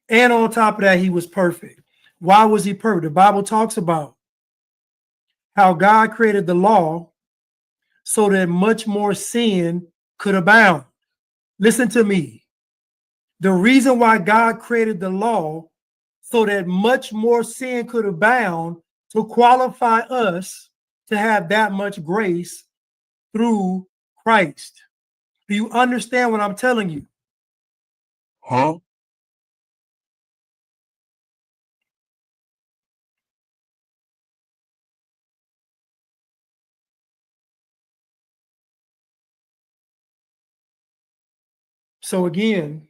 And on top of that, he was perfect. Why was he perfect? The Bible talks about how God created the law so that much more sin could abound. Listen to me. The reason why God created the law so that much more sin could abound to qualify us to have that much grace through Christ. Do you understand what I'm telling you? Huh? So again,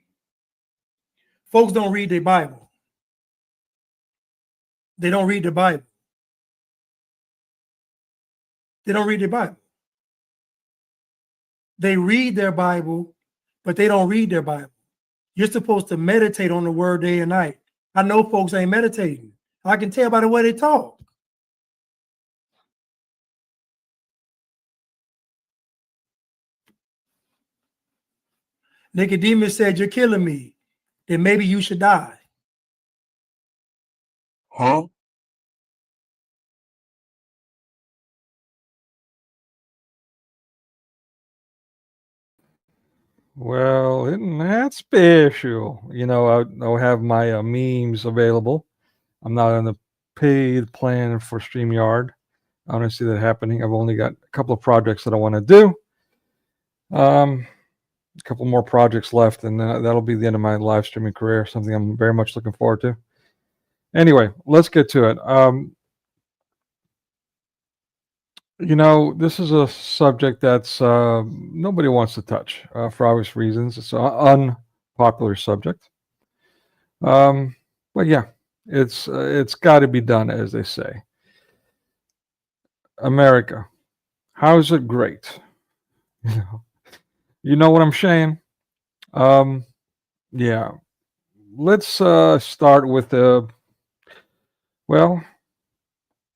folks don't read their Bible. They don't read the Bible. They don't read their Bible. They read their Bible, but they don't read their Bible. You're supposed to meditate on the word day and night. I know folks ain't meditating. I can tell by the way they talk. Nicodemus said, "You're killing me. Then maybe you should die." Huh? Well, isn't that special? I'll have my memes available. I'm not on the paid plan for StreamYard. I don't see that happening. I've only got a couple of projects that I want to do. A couple more projects left, and that'll be the end of my live streaming career, something I'm very much looking forward to. Anyway, let's get to it. This is a subject that's nobody wants to touch for obvious reasons. It's an unpopular subject. But yeah, it's got to be done, as they say. America, how is it great? You know what I'm saying? Yeah. Let's start with the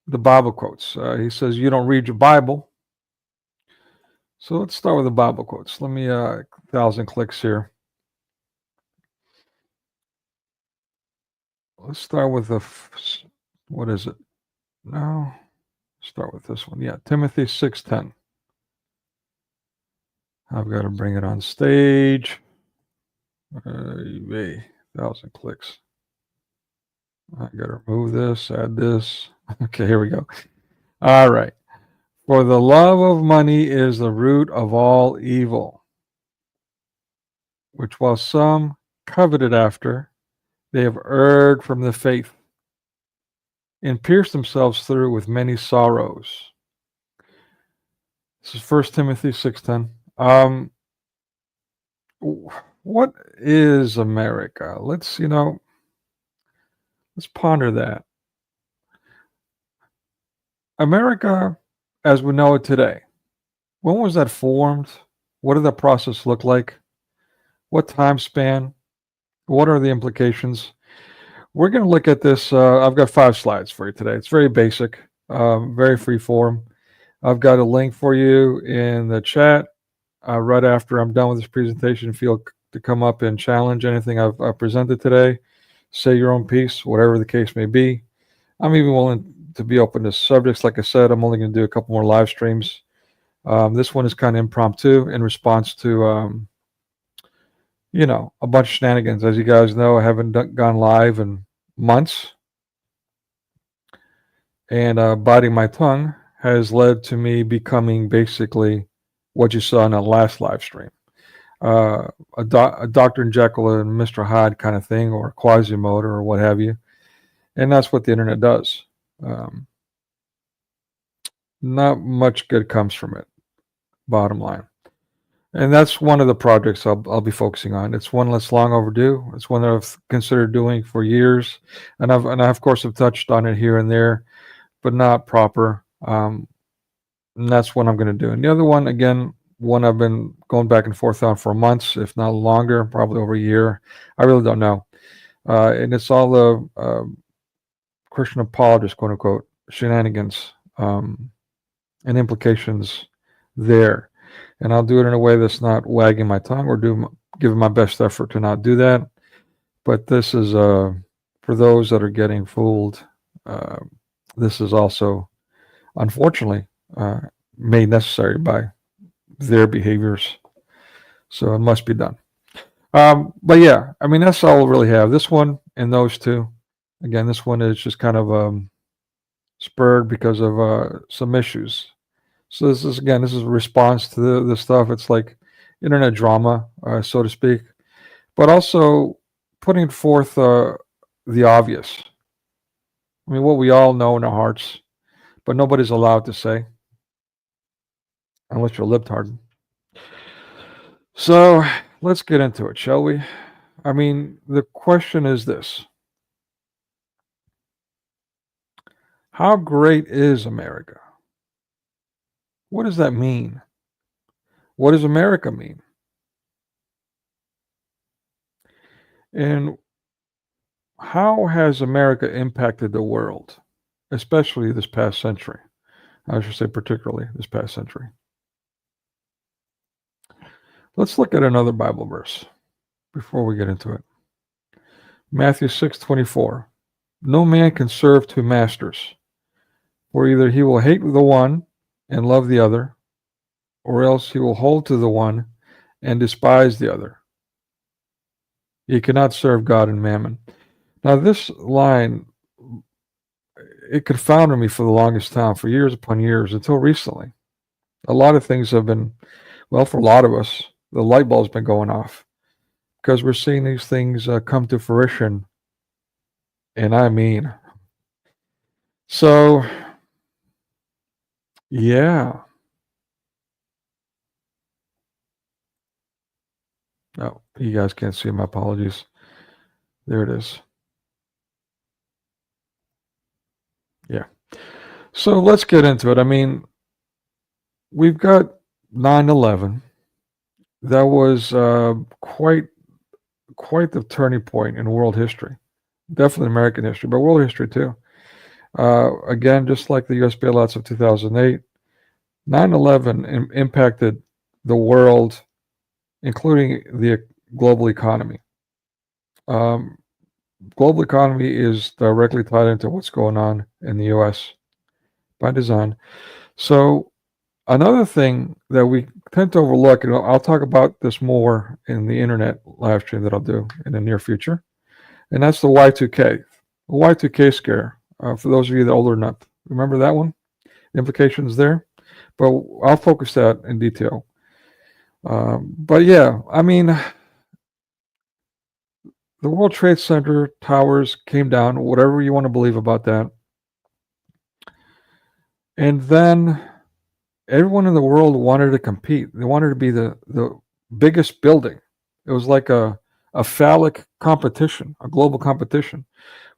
Bible quotes. He says you don't read your Bible. So let's start with the Bible quotes. Let me 1,000 clicks here. Let's start with what is it? No, start with this one. Yeah, Timothy 6:10. I've got to bring it on stage. 1,000 clicks. I got to remove this, add this. Okay, here we go. All right. For the love of money is the root of all evil, which while some coveted after, they have erred from the faith and pierced themselves through with many sorrows. This is 1 Timothy 6:10. What is America? Let's ponder that. America, as we know it today, when was that formed? What did that process look like? What time span? What are the implications? We're going to look at this. I've got 5 slides for you today. It's very basic, very free form. I've got a link for you in the chat right after I'm done with this presentation. Feel to come up and challenge anything I've presented today. Say your own piece, whatever the case may be. I'm even willing to be open to subjects. Like I said, I'm only going to do a couple more live streams. This one is kind of impromptu in response to, a bunch of shenanigans. As you guys know, I haven't gone live in months. And biting my tongue has led to me becoming basically what you saw in the last live stream. A Dr. Jekyll and Mr. Hyde kind of thing, or Quasimodo, or what have you. And that's what the internet does. Not much good comes from it, bottom line. And that's one of the projects I'll be focusing on. It's one that's long overdue. It's one that I've considered doing for years, and I of course have touched on it here and there, but not proper. And that's what I'm going to do. And the other one, again, one I've been going back and forth on for months, if not longer, probably over a year. I really don't know. And it's all the Christian apologist, quote unquote, shenanigans and implications there. And I'll do it in a way that's not wagging my tongue, or giving my best effort to not do that. But this is for those that are getting fooled. Uh, this is also, unfortunately, made necessary by their behaviors. So it must be done. But yeah, I mean, that's all we'll really have. This one and those two. Again, this one is just kind of spurred because of some issues. So this is, again, this is a response to the stuff. It's like internet drama, so to speak, but also putting forth the obvious. I mean, what we all know in our hearts, but nobody's allowed to say unless you're a libtard. So let's get into it, shall we? I mean, the question is this: how great is America? What does that mean? What does America mean? And how has America impacted the world, especially this past century? I should say, particularly this past century. Let's look at another Bible verse before we get into it. Matthew 6:24. No man can serve two masters, for either he will hate the one and love the other, or else he will hold to the one and despise the other. You cannot serve God and mammon. Now, this line, it confounded me for the longest time, for years upon years, until recently. A lot of things have been, well, for a lot of us, the light bulb's been going off because we're seeing these things come to fruition. And I mean, so, yeah. Oh, you guys can't see my apologies. There it is. Yeah. So let's get into it. I mean, we've got 9/11. That was quite the turning point in world history. Definitely American history, but world history too. Again, just like the U.S. bailouts of 2008, 9/11 impacted the world, including the global economy. Um, Global economy is directly tied into what's going on in the U.S. by design. So another thing that we tend to overlook, and I'll talk about this more in the internet live stream that I'll do in the near future, and that's the Y2K. The Y2K scare. For those of you that are older enough, remember that one? Implications there, but I'll focus that in detail. But yeah, I mean, the World Trade Center towers came down, whatever you want to believe about that. And then everyone in the world wanted to compete. They wanted to be the biggest building. It was like a phallic competition, a global competition,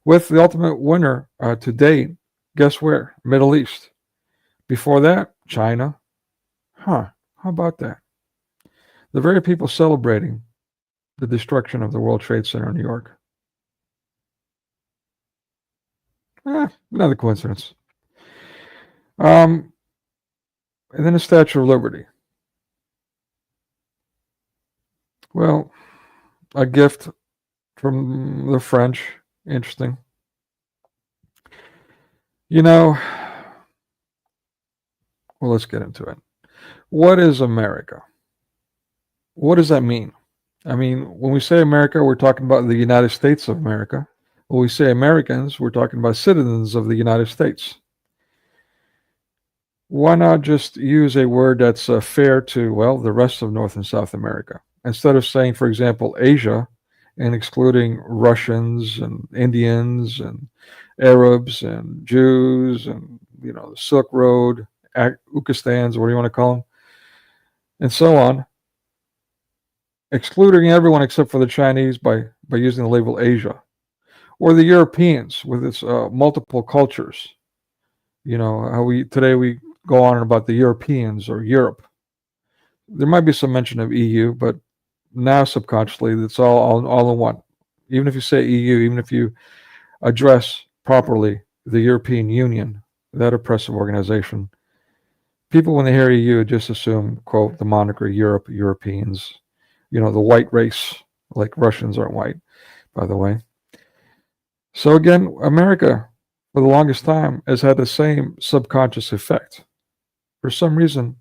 with the ultimate winner to date. Guess where? Middle East. Before that, China. Huh. How about that? The very people celebrating the destruction of the World Trade Center in New York. Another coincidence. And then the Statue of Liberty. Well, a gift from the French. Interesting. You know, well, let's get into it. What is America? What does that mean? I mean, when we say America, we're talking about the United States of America. When we say Americans, we're talking about citizens of the United States. Why not just use a word that's fair to, well, the rest of North and South America? Instead of saying, for example, Asia, and excluding Russians and Indians and Arabs and Jews and, the Silk Road, Ukistans, what do you want to call them, and so on, excluding everyone except for the Chinese by using the label Asia, or the Europeans with its multiple cultures. How today we go on about the Europeans or Europe. There might be some mention of EU, but now subconsciously it's all in one. Even if you say EU, even if you address properly the European Union, that oppressive organization, people when they hear EU just assume, quote, the moniker Europe, Europeans, the white race, like Russians aren't white. by the way. So again, America, for the longest time, has had the same subconscious effect. For some reason,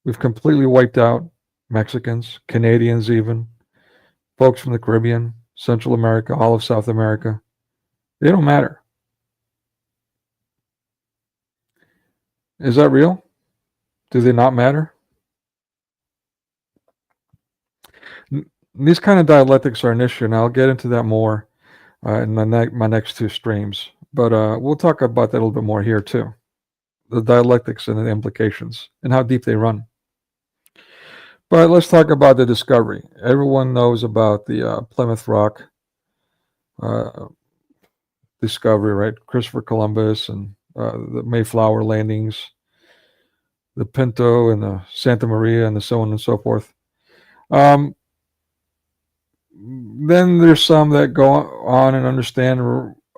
we've completely wiped out Mexicans, Canadians even, folks from the Caribbean, Central America, all of South America. They don't matter. Is that real? Do they not matter? These kind of dialectics are an issue, and I'll get into that more in my next two streams. But we'll talk about that a little bit more here too. The dialectics and the implications and how deep they run. But let's talk about the discovery. Everyone knows about the Plymouth Rock discovery, right? Christopher Columbus and the Mayflower landings, the Pinto and the Santa Maria and the so on and so forth. Then there's some that go on and understand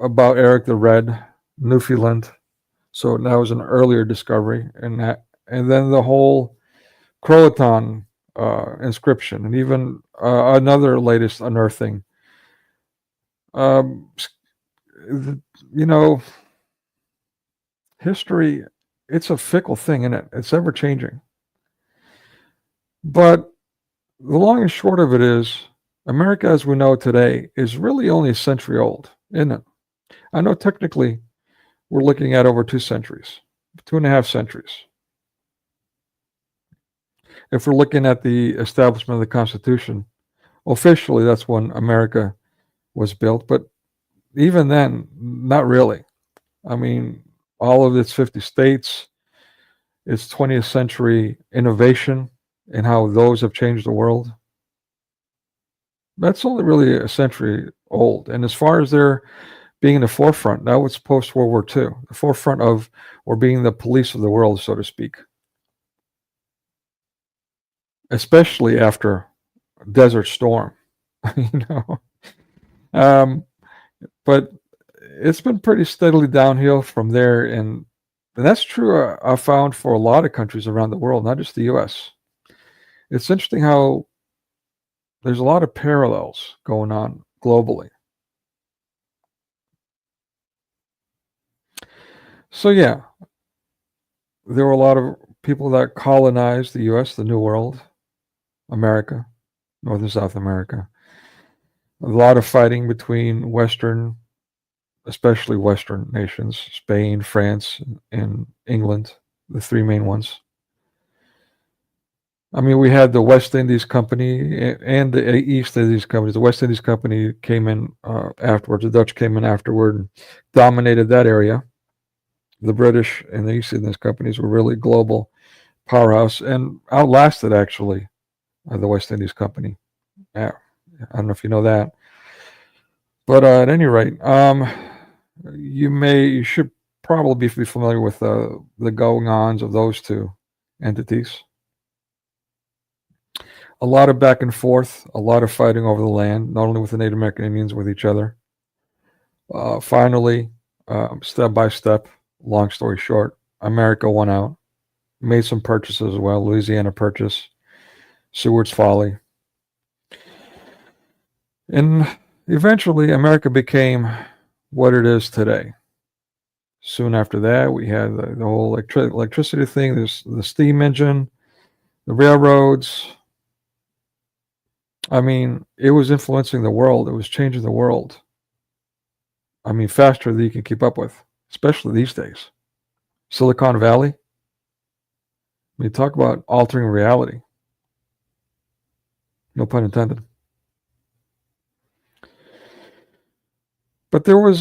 about Eric the Red, Newfoundland. So that was an earlier discovery, and then the whole Croatan inscription, and even another latest unearthing. You know, history, it's a fickle thing, isn't it? It's ever changing. But the long and short of it is, America as we know today is really only a century old, isn't it? I know technically we're looking at over 2 centuries, 2.5 centuries. If we're looking at the establishment of the Constitution, officially that's when America was built, but even then, not really. I mean, all of its 50 states, its 20th century innovation and how those have changed the world, that's only really a century old. And as far as their being in the forefront, that was post-World War II, the forefront of, or being the police of the world, so to speak. Especially after Desert Storm, you know. But it's been pretty steadily downhill from there, and that's true. I found for a lot of countries around the world, not just the U.S. It's interesting how there's a lot of parallels going on globally. So yeah, there were a lot of people that colonized the U.S., the New World, America, North and South America. A lot of fighting between Western, especially Western nations, Spain, France, and England, the 3 main ones. I mean, we had the West Indies Company and the East Indies Company. The West Indies Company came in afterwards. The Dutch came in afterward and dominated that area. The British and the East Indies Companies were really global powerhouse and outlasted, actually, the West Indies Company. Yeah, I don't know if you know that. But at any rate, you should probably be familiar with the going-ons of those 2 entities. A lot of back and forth, a lot of fighting over the land, not only with the Native American Indians, with each other. Finally, step by step, long story short, America won out, made some purchases as well. Louisiana Purchase, Seward's Folly. And eventually, America became what it is today. Soon after that, we had the whole electricity thing, the steam engine, the railroads. I mean, it was influencing the world. It was changing the world. I mean, faster than you can keep up with, especially these days. Silicon Valley. I mean, talk about altering reality. No pun intended. But there was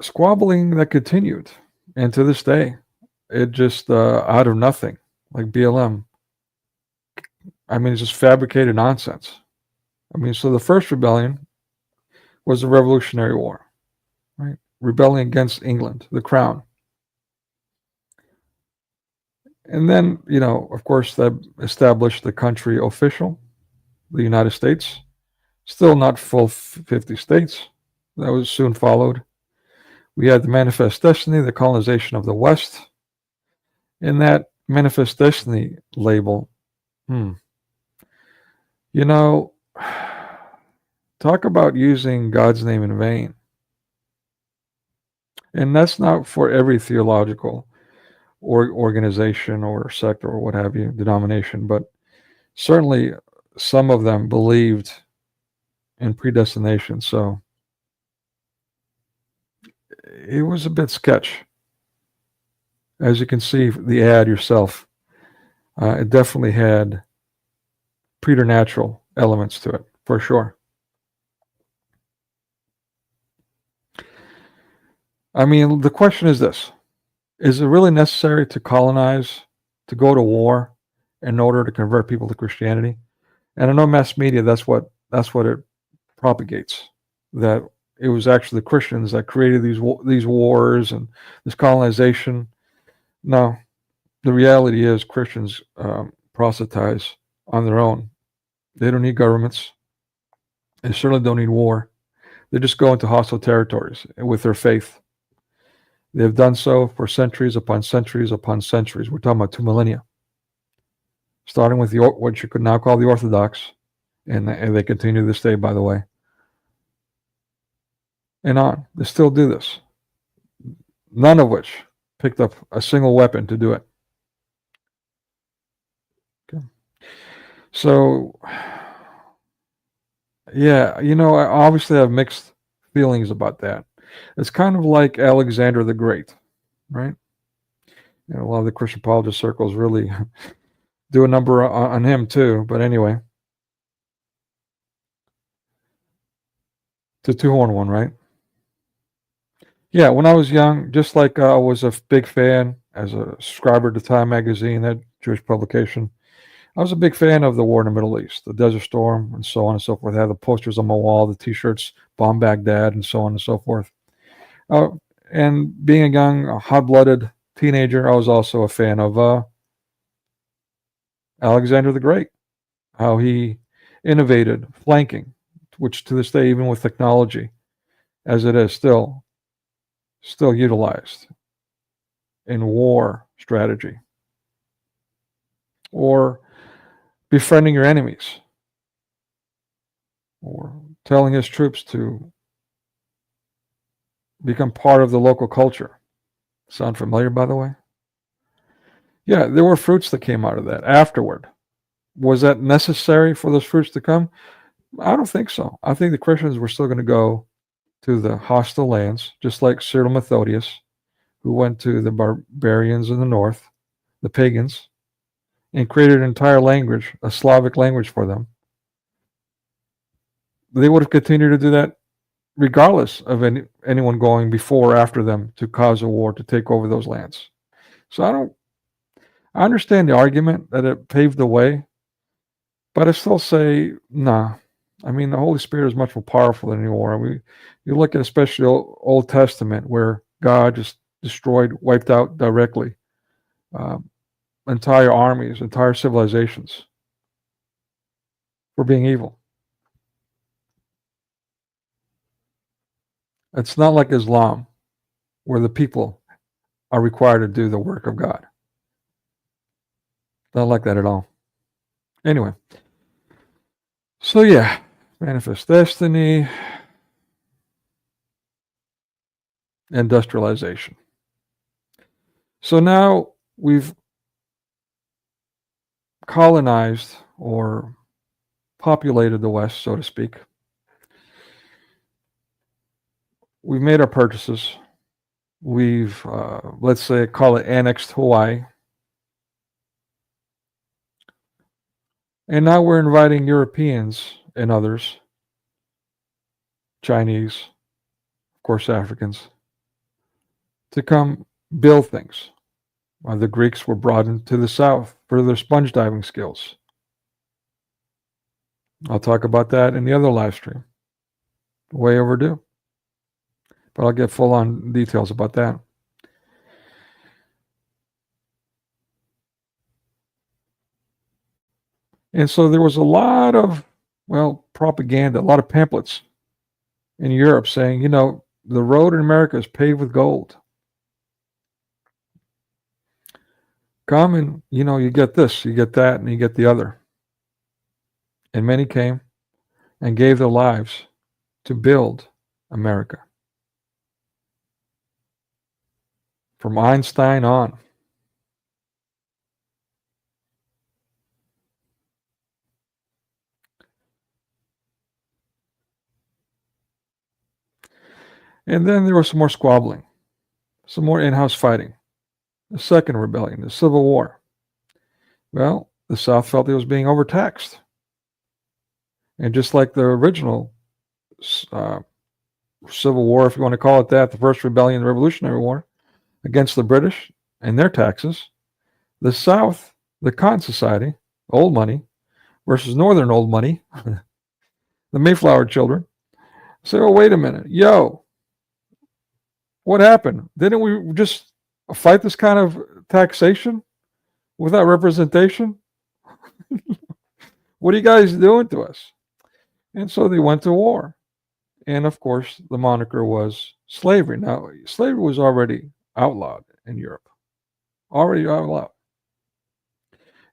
squabbling that continued. And to this day, it just out of nothing, like BLM. I mean, it's just fabricated nonsense. I mean, so the first rebellion was the Revolutionary War, right? Rebelling against England, the crown. And then, you know, of course, that established the country official, the United States. Still not full 50 states. That was soon followed. We had the Manifest Destiny, the colonization of the West. In that Manifest Destiny label, you know, Talk about using God's name in vain. And that's not for every theological or organization or sect or what have you, denomination, but certainly some of them believed in predestination. So it was a bit sketch. As you can see, the ad yourself, it definitely had preternatural elements to it, for sure. I mean, the question is this: is it really necessary to colonize, to go to war, in order to convert people to Christianity? And I know mass media, that's what it propagates. That it was actually the Christians that created these wars and this colonization. No, the reality is Christians proselytize on their own. They don't need governments. They certainly don't need war. They just go into hostile territories with their faith. They've done so for centuries upon centuries upon centuries. We're talking about 2 millennia. Starting with what you could now call the Orthodox, and they continue to this day, by the way. And on. They still do this. None of which picked up a single weapon to do it. Okay. So, yeah, I obviously have mixed feelings about that. It's kind of like Alexander the Great, right? A lot of the Christian apologist circles really do a number on him too. But anyway, the two-horn one, right? Yeah, when I was young, just like I was a big fan as a subscriber to Time magazine, that Jewish publication, I was a big fan of the war in the Middle East, the Desert Storm, and so on and so forth. I had the posters on my wall, the T-shirts, Bomb Baghdad, and so on and so forth. And being a young, hot-blooded teenager, I was also a fan of Alexander the Great, how he innovated flanking, which to this day, even with technology, as it is still utilized in war strategy, or befriending your enemies, or telling his troops to become part of the local culture. Sound familiar, by the way? Yeah, there were fruits that came out of that afterward. Was that necessary for those fruits to come? I don't think so. I think the Christians were still going to go to the hostile lands, just like Cyril and Methodius, who went to the barbarians in the north, the pagans, and created an entire language, a Slavic language for them. They would have continued to do that regardless of anyone going before or after them to cause a war to take over those lands. So I understand the argument that it paved the way, but I still say, nah. I mean, the Holy Spirit is much more powerful than any war. You look at especially Old Testament, where God just destroyed, wiped out directly entire armies, entire civilizations for being evil. It's not like Islam, where the people are required to do the work of God. Not like that at all. Anyway, so yeah, manifest destiny, industrialization. So now we've colonized or populated the West, so to speak. We've made our purchases. We've, let's say, call it annexed Hawaii. And now we're inviting Europeans and others, Chinese, of course, Africans, to come build things. The Greeks were brought into the South for their sponge diving skills. I'll talk about that in the other live stream. Way overdue. But I'll get full on details about that. And so there was a lot of, propaganda, a lot of pamphlets in Europe saying, the road in America is paved with gold. Come and, you get this, you get that, and you get the other. And many came and gave their lives to build America. From Einstein on. And then there was some more squabbling, some more in-house fighting. The second rebellion, the Civil War. Well, the South felt it was being overtaxed. And just like the original Civil War, if you want to call it that, the first rebellion, the Revolutionary War, against the British and their taxes, the South, the Cotton Society, old money, versus Northern old money, the Mayflower children, say, oh, wait a minute. Yo, what happened? Didn't we just fight this kind of taxation without representation? What are you guys doing to us? And so they went to war. And of course, the moniker was slavery. Now, slavery was already outlawed in Europe, already outlawed.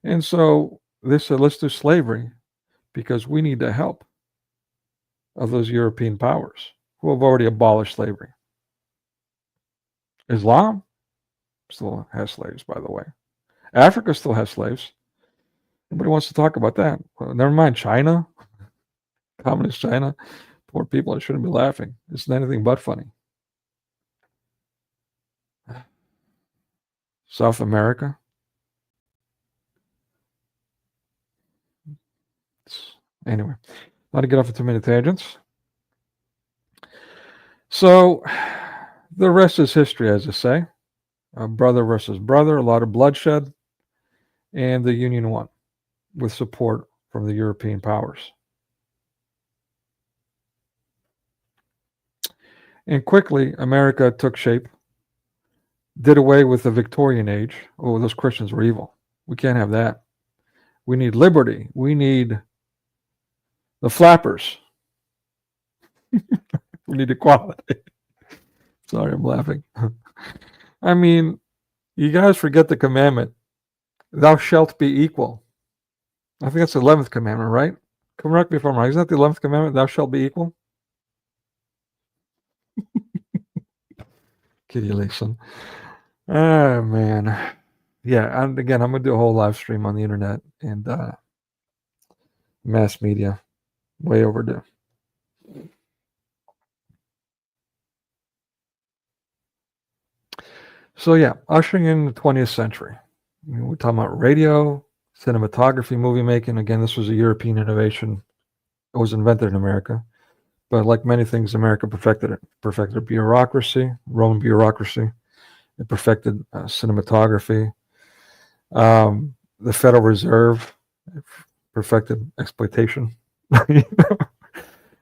And so they said, let's do slavery because we need the help of those European powers who have already abolished slavery. Islam still has slaves, by the way. Africa still has slaves. Nobody wants to talk about that. Well, never mind China, communist China. Poor people, I shouldn't be laughing. It's anything but funny. South America. Anyway, not to get off of too many tangents. So, the rest is history, as I say. Brother versus brother, a lot of bloodshed, and the Union won with support from the European powers. And quickly, America took shape, did away with the Victorian age. Oh, those Christians were evil. We can't have that. We need liberty. We need the flappers. We need equality. Sorry, I'm laughing. I mean, you guys forget the commandment. Thou shalt be equal. I think that's the 11th commandment, right? Correct me if I'm wrong. Isn't that the 11th commandment? Thou shalt be equal? Kitty Leeson. Oh, man. Yeah, and again, I'm going to do a whole live stream on the internet and mass media. Way overdue. So, yeah, ushering in the 20th century. We're talking about radio, cinematography, movie making. Again, this was a European innovation. It was invented in America. But like many things, America perfected it. Perfected bureaucracy, Roman bureaucracy. It perfected cinematography. The Federal Reserve perfected exploitation.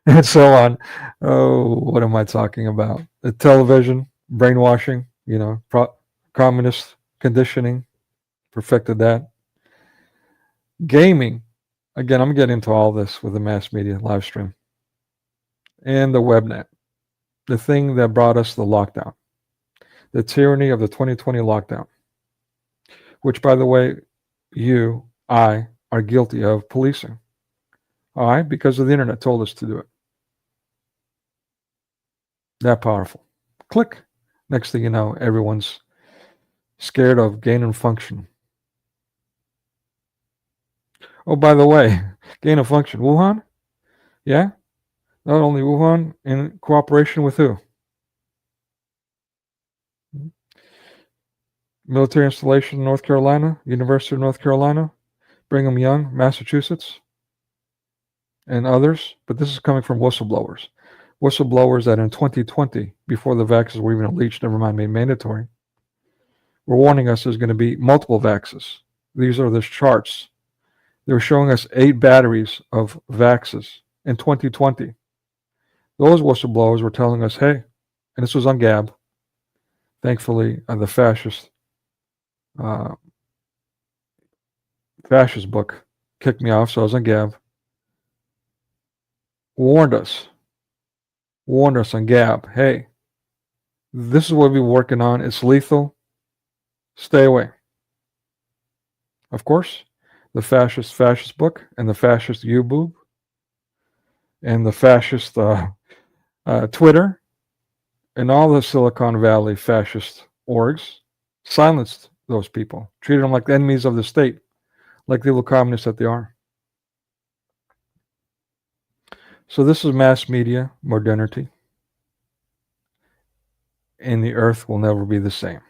And so on. Oh, what am I talking about? The television, brainwashing, communist conditioning, perfected that. Gaming, again, I'm getting into all this with the mass media live stream. And the webnet, the thing that brought us the lockdown, the tyranny of the 2020 lockdown, which, by the way, I are guilty of policing. All right, because of the internet told us to do it. That powerful. Click. Next thing you know, everyone's scared of gain and function. Oh, by the way, gain of function. Wuhan? Yeah? Not only Wuhan, in cooperation with who? Military installation in North Carolina, University of North Carolina, Brigham Young, Massachusetts, and others. But this is coming from whistleblowers. Whistleblowers that in 2020, before the vaccines were even unleashed, never mind made mandatory, were warning us there's going to be multiple vaxes. These are the charts. They were showing us 8 batteries of vaxes in 2020. Those whistleblowers were telling us, hey, and this was on Gab. Thankfully, the fascist book kicked me off, so I was on Gab. Warned us on Gab, hey, this is what we're working on. It's lethal. Stay away. Of course, the fascist book and the fascist U-boob and the fascist Twitter and all the Silicon Valley fascist orgs silenced those people, treated them like enemies of the state, like the evil communists that they are. So this is mass media modernity, and the earth will never be the same.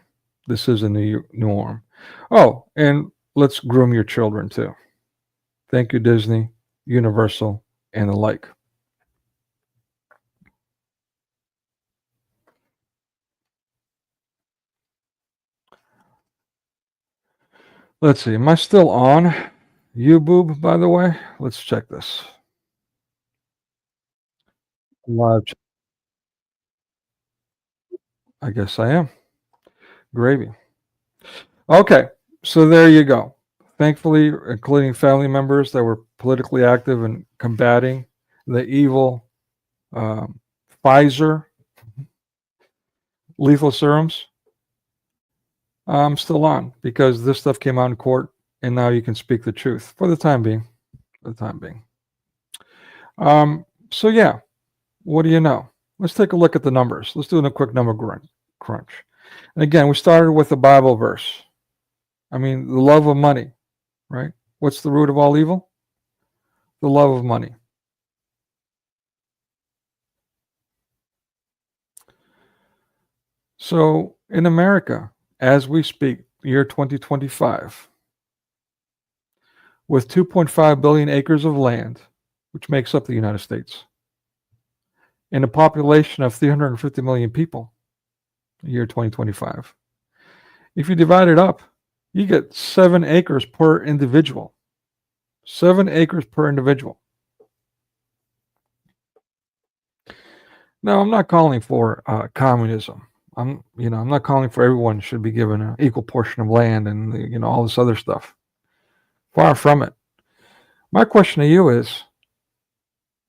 This is a new norm. Oh, and let's groom your children too. Thank you, Disney, Universal, and the like. Let's see. Am I still on YouBoob, by the way? Let's check this. Live. I guess I am. Gravy. Okay. So there you go. Thankfully, including family members that were politically active in combating the evil Pfizer lethal serums, I'm still on because this stuff came out in court and now you can speak the truth for the time being. For the time being. So yeah, what do you know? Let's take a look at the numbers. Let's do a quick number crunch. And again, we started with the Bible verse. I mean, the love of money, right? What's the root of all evil? The love of money. So in America, as we speak, year 2025, with 2.5 billion acres of land, which makes up the United States, and a population of 350 million people, year 2025. If you divide it up, you get 7 acres per individual. 7 acres per individual. Now, I'm not calling for communism. I'm not calling for everyone should be given an equal portion of land and all this other stuff. Far from it. My question to you is,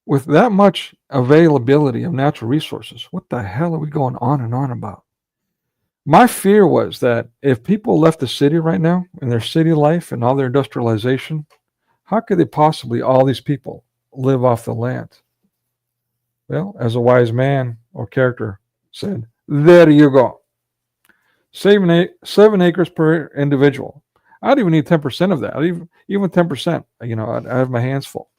with that much availability of natural resources, what the hell are we going on and on about? My fear was that if people left the city right now in their city life and all their industrialization, how could they possibly, all these people, live off the land? Well, as a wise man or character said, there you go. 7 acres per individual. I don't even need 10% of that. Even 10%, I'd have my hands full.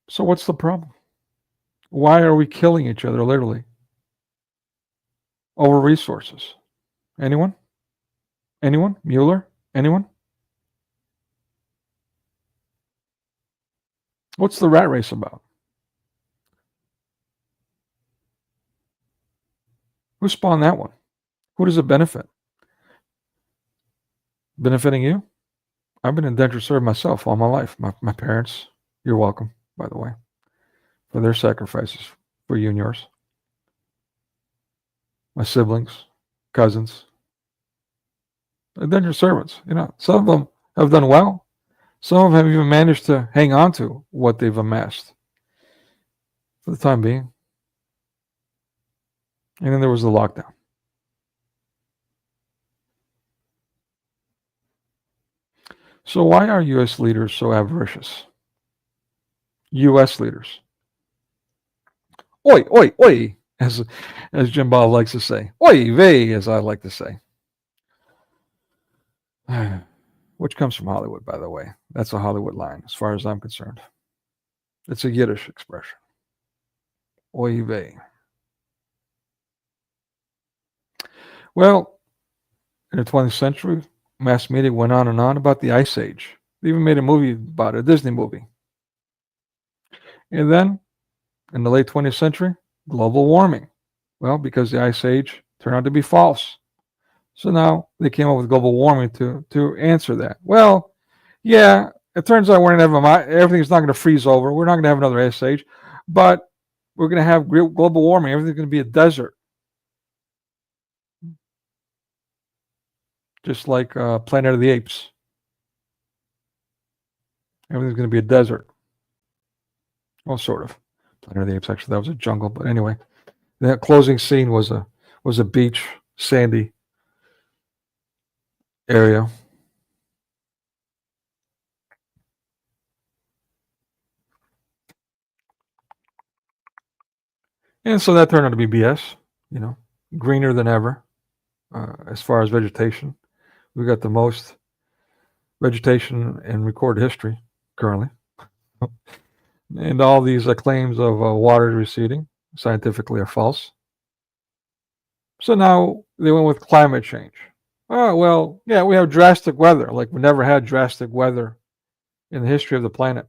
So what's the problem? Why are we killing each other literally over resources? Anyone? Anyone? Mueller? Anyone? What's the rat race about? Who spawned that one? Who does it benefit? Benefiting you? I've been indentured servant myself all my life. My parents, you're welcome, by the way, for their sacrifices for you and yours. My siblings, cousins, indentured servants. Some of them have done well. Some of them have even managed to hang on to what they've amassed for the time being. And then there was the lockdown. So why are U.S. leaders so avaricious? U.S. leaders. Oi, oi, oi, as Jim Bob likes to say. Oi, vey, as I like to say. Which comes from Hollywood, by the way. That's a Hollywood line, as far as I'm concerned. It's a Yiddish expression. Oy vey. Well, in the 20th century, mass media went on and on about the Ice Age. They even made a movie about it, a Disney movie. And then, in the late 20th century, global warming. Well, because the Ice Age turned out to be false. So now they came up with global warming to answer that. Well, yeah, it turns out we're going to have everything's not going to freeze over. We're not going to have another ice age, but we're going to have global warming. Everything's going to be a desert, just like Planet of the Apes. Everything's going to be a desert. Well, sort of. Planet of the Apes, actually, that was a jungle. But anyway, that closing scene was a beach, sandy area. And so that turned out to be BS, greener than ever as far as vegetation. We got the most vegetation in recorded history currently. And all these claims of water receding scientifically are false. So now they went with climate change. Oh, well, yeah, we have drastic weather. Like we never had drastic weather in the history of the planet.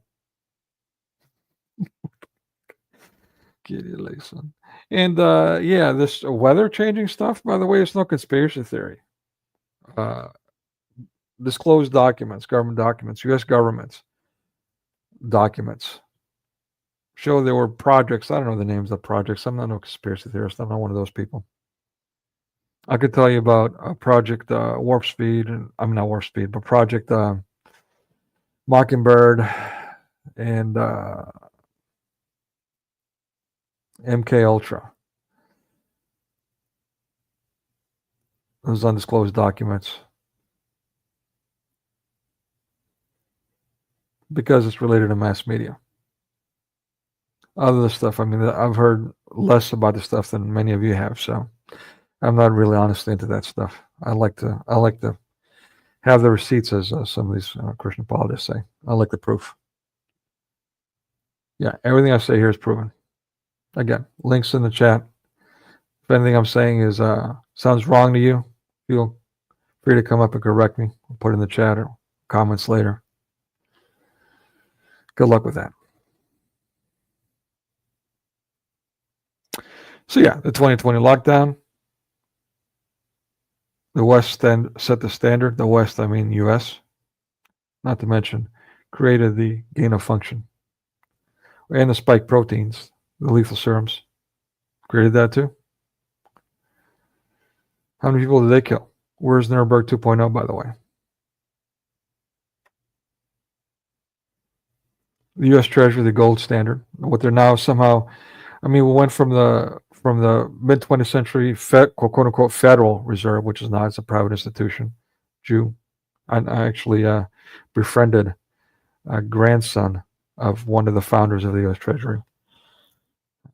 Kitty Layson. And yeah, this weather changing stuff, by the way, it's no conspiracy theory. Disclosed documents, government documents, U.S. governments documents show there were projects. I don't know the names of projects. I'm not no conspiracy theorist. I'm not one of those people. I could tell you about Project Warp Speed, and I'm not Warp Speed, but Project Mockingbird and MK Ultra. Those undisclosed documents, because it's related to mass media. Other stuff, I mean, I've heard less about the stuff than many of you have, so I'm not really honestly into that stuff. I like to have the receipts, as some of these Christian apologists say. I like the proof. Yeah, everything I say here is proven. Again, links in the chat. If anything I'm saying is sounds wrong to you, feel free to come up and correct me. I'll put it in the chat or comments later. Good luck with that. So yeah, the 2020 lockdown. The West set the standard. The West, I mean U.S., not to mention created the gain of function. And the spike proteins, the lethal serums, created that too. How many people did they kill? Where's Nuremberg 2.0, by the way? The U.S. Treasury, the gold standard. What they're now somehow, I mean, we went from the mid 20th century quote unquote Federal Reserve, which is not, it's a private institution. Jew. I actually befriended a grandson of one of the founders of the U.S. Treasury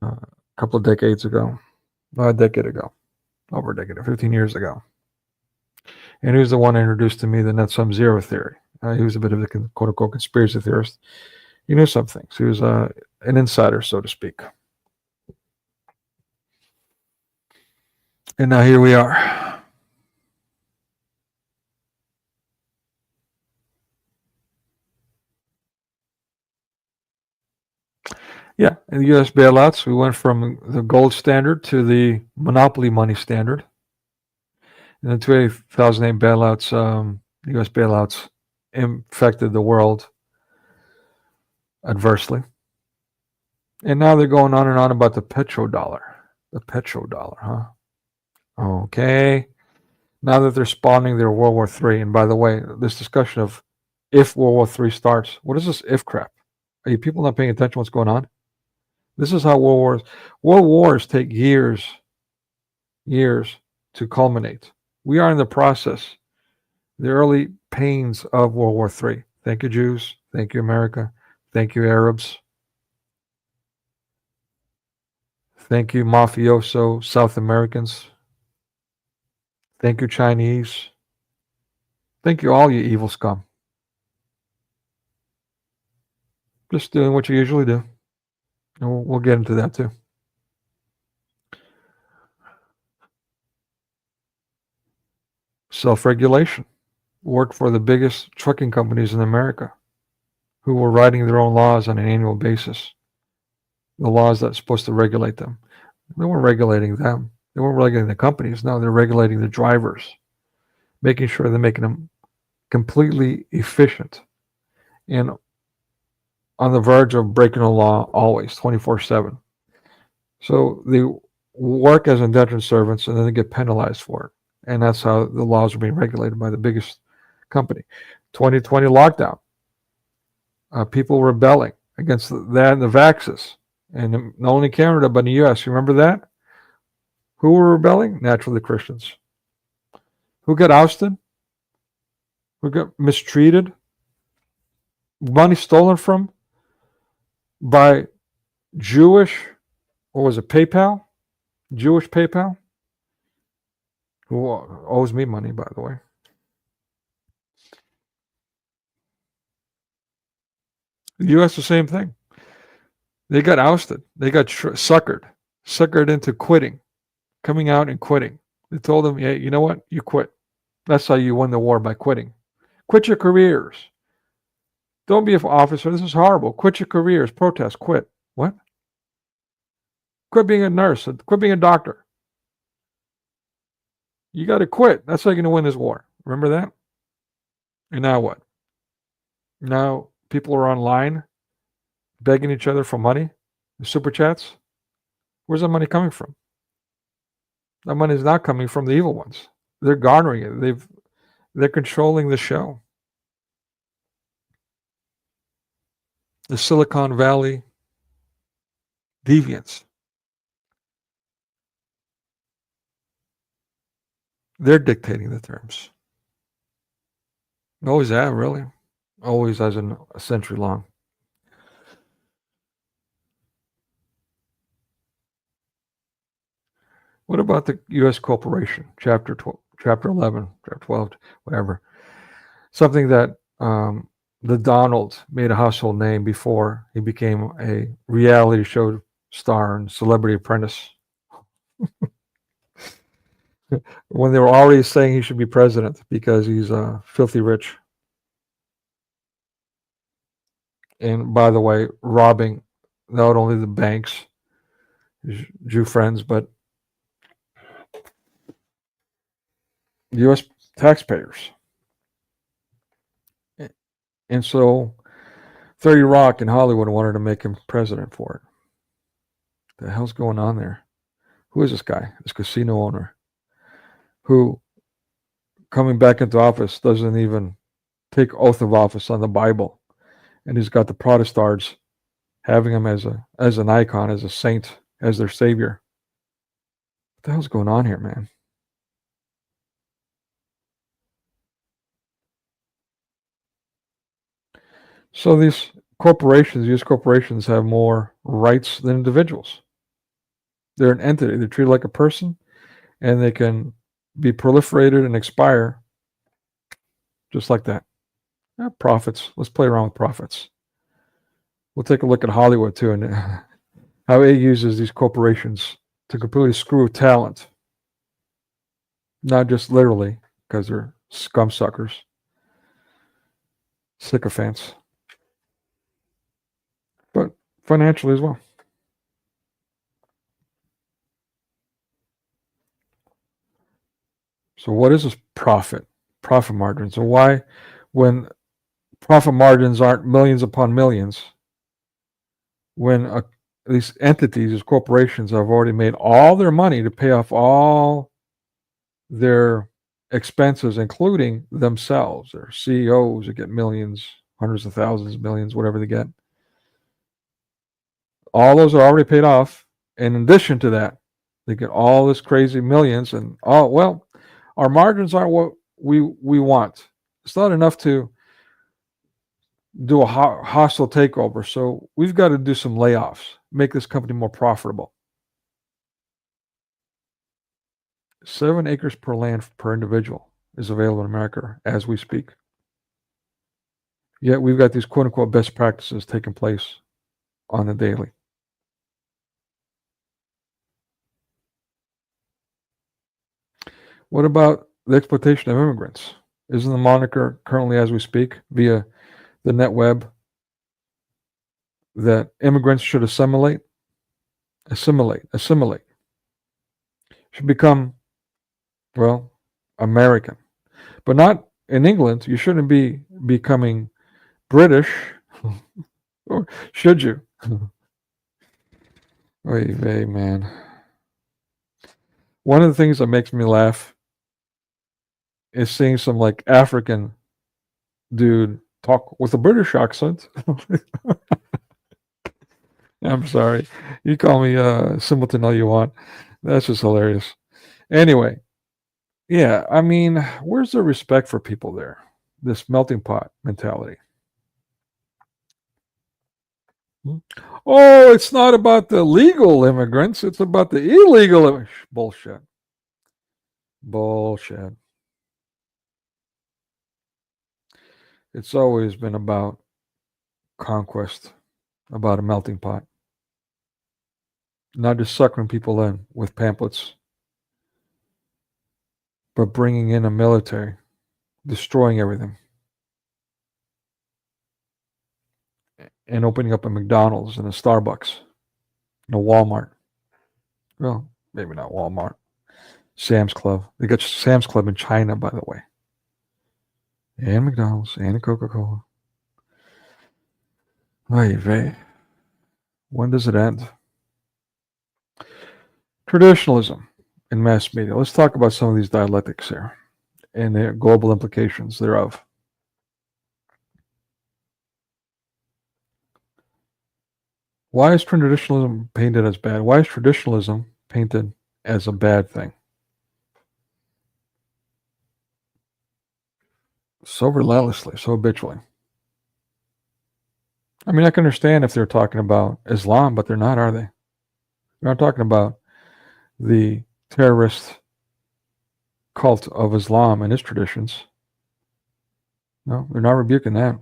a couple of decades ago, a decade ago, over a decade, 15 years ago. And he was the one who introduced to me the net sum zero theory. He was a bit of a quote unquote conspiracy theorist. He knew some things. He was an insider, so to speak. And now here we are. Yeah, in the U.S. bailouts, we went from the gold standard to the monopoly money standard. In the 2008 bailouts, U.S. bailouts infected the world adversely. And now they're going on and on about the petrodollar. The petrodollar, huh? Okay. Now that they're spawning their World War III, and by the way, this discussion of if World War III starts, what is this if crap? Are you people not paying attention to what's going on? This is how world wars take years to culminate. We are in the process, the early pains of World War III. Thank you, Jews. Thank you, America. Thank you, Arabs. Thank you, mafioso South Americans. Thank you, Chinese. Thank you, all you evil scum. Just doing what you usually do. And we'll get into that too. Self-regulation. Worked for the biggest trucking companies in America who were writing their own laws on an annual basis. The laws that are supposed to regulate them. They weren't regulating them. They weren't regulating the companies. No, they're regulating the drivers, making sure they're making them completely efficient and on the verge of breaking the law always, 24/7. So they work as indentured servants and then they get penalized for it. And that's how the laws are being regulated by the biggest company. 2020 lockdown. People rebelling against that and the vaxxes. And not only Canada, but in the U.S. You remember that? Who were rebelling? Naturally, Christians. Who got ousted? Who got mistreated? Money stolen from by Jewish what was it, PayPal? Jewish PayPal? Who owes me money, by the way. The U.S. the same thing. They got ousted. They got suckered into quitting, coming out and quitting. They told them, "Yeah, you know what? You quit. That's how you win the war, by quitting. Quit your careers. Don't be an officer. This is horrible. Quit your careers. Protest. Quit. What? Quit being a nurse. Quit being a doctor. You got to quit. That's how you're going to win this war. Remember that? And now what? Now people are online begging each other for money, super chats. Where's that money coming from? That money is not coming from the evil ones. They're garnering it. They're controlling the show. The Silicon Valley deviants. They're dictating the terms. Always have, really. Always has a century long. What about the U.S. corporation, chapter 11, chapter 12, whatever? Something that the Donald made a household name before he became a reality show star and Celebrity Apprentice. When they were already saying he should be president because he's filthy rich. And by the way, robbing not only the banks, his Jew friends, but U.S. taxpayers. And so 30 Rock and Hollywood wanted to make him president for it. What the hell's going on there? Who is this guy, this casino owner, who, coming back into office, doesn't even take oath of office on the Bible? And he's got the Protestants having him as an icon, as a saint, as their savior. What the hell's going on here, man? So these corporations, U.S. corporations, have more rights than individuals. They're an entity. They're treated like a person, and they can be proliferated and expire just like that. Profits. Let's play around with profits. We'll take a look at Hollywood too, and how it uses these corporations to completely screw talent. Not just literally, because they're scum suckers, sycophants, but financially as well. So what is this profit margins? And why, when profit margins aren't millions upon millions, when these entities, these corporations, have already made all their money to pay off all their expenses, including themselves, their CEOs that get millions, hundreds of thousands, millions, whatever they get. All those are already paid off. And in addition to that, they get all this crazy millions, and our margins aren't what we want. It's not enough to do a hostile takeover, so we've got to do some layoffs, make this company more profitable. 7 acres per land per individual is available in America as we speak. Yet we've got these quote-unquote best practices taking place on the daily. What about the exploitation of immigrants? Isn't the moniker currently, as we speak, via the net web, that immigrants should assimilate? Should become, American. But not in England. You shouldn't be becoming British. Or should you? Oy vey, man. One of the things that makes me laugh is seeing some like African dude talk with a British accent. I'm sorry. You call me simpleton all you want. That's just hilarious. Anyway, yeah, I mean, where's the respect for people there? This melting pot mentality. Oh, it's not about the legal immigrants. It's about the illegal bullshit. Bullshit. It's always been about conquest, about a melting pot. Not just suckering people in with pamphlets, but bringing in a military, destroying everything, and opening up a McDonald's and a Starbucks and a Walmart. Well, maybe not Walmart. Sam's Club. They got Sam's Club in China, by the way. And McDonald's and Coca-Cola. Vey. When does it end? Traditionalism in mass media. Let's talk about some of these dialectics here and the global implications thereof. Why is traditionalism painted as bad? Why is traditionalism painted as a bad thing? So relentlessly, so habitually. I mean, I can understand if they're talking about Islam, but they're not, are they? They're not talking about the terrorist cult of Islam and its traditions. No, they're not rebuking that.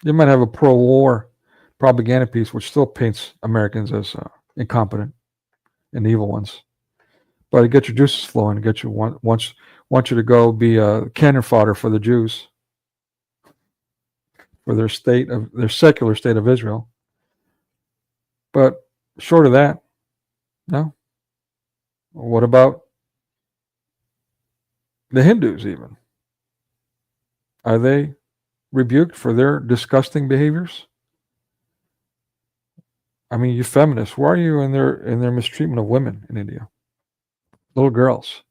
They might have a pro-war propaganda piece, which still paints Americans as incompetent and evil ones. But it gets your juices flowing. It gets you wants you to go be a cannon fodder for the Jews, for their secular state of Israel. But short of that, no. What about the Hindus even? Are they rebuked for their disgusting behaviors? I mean, you feminists, why are you in their mistreatment of women in India? Little girls.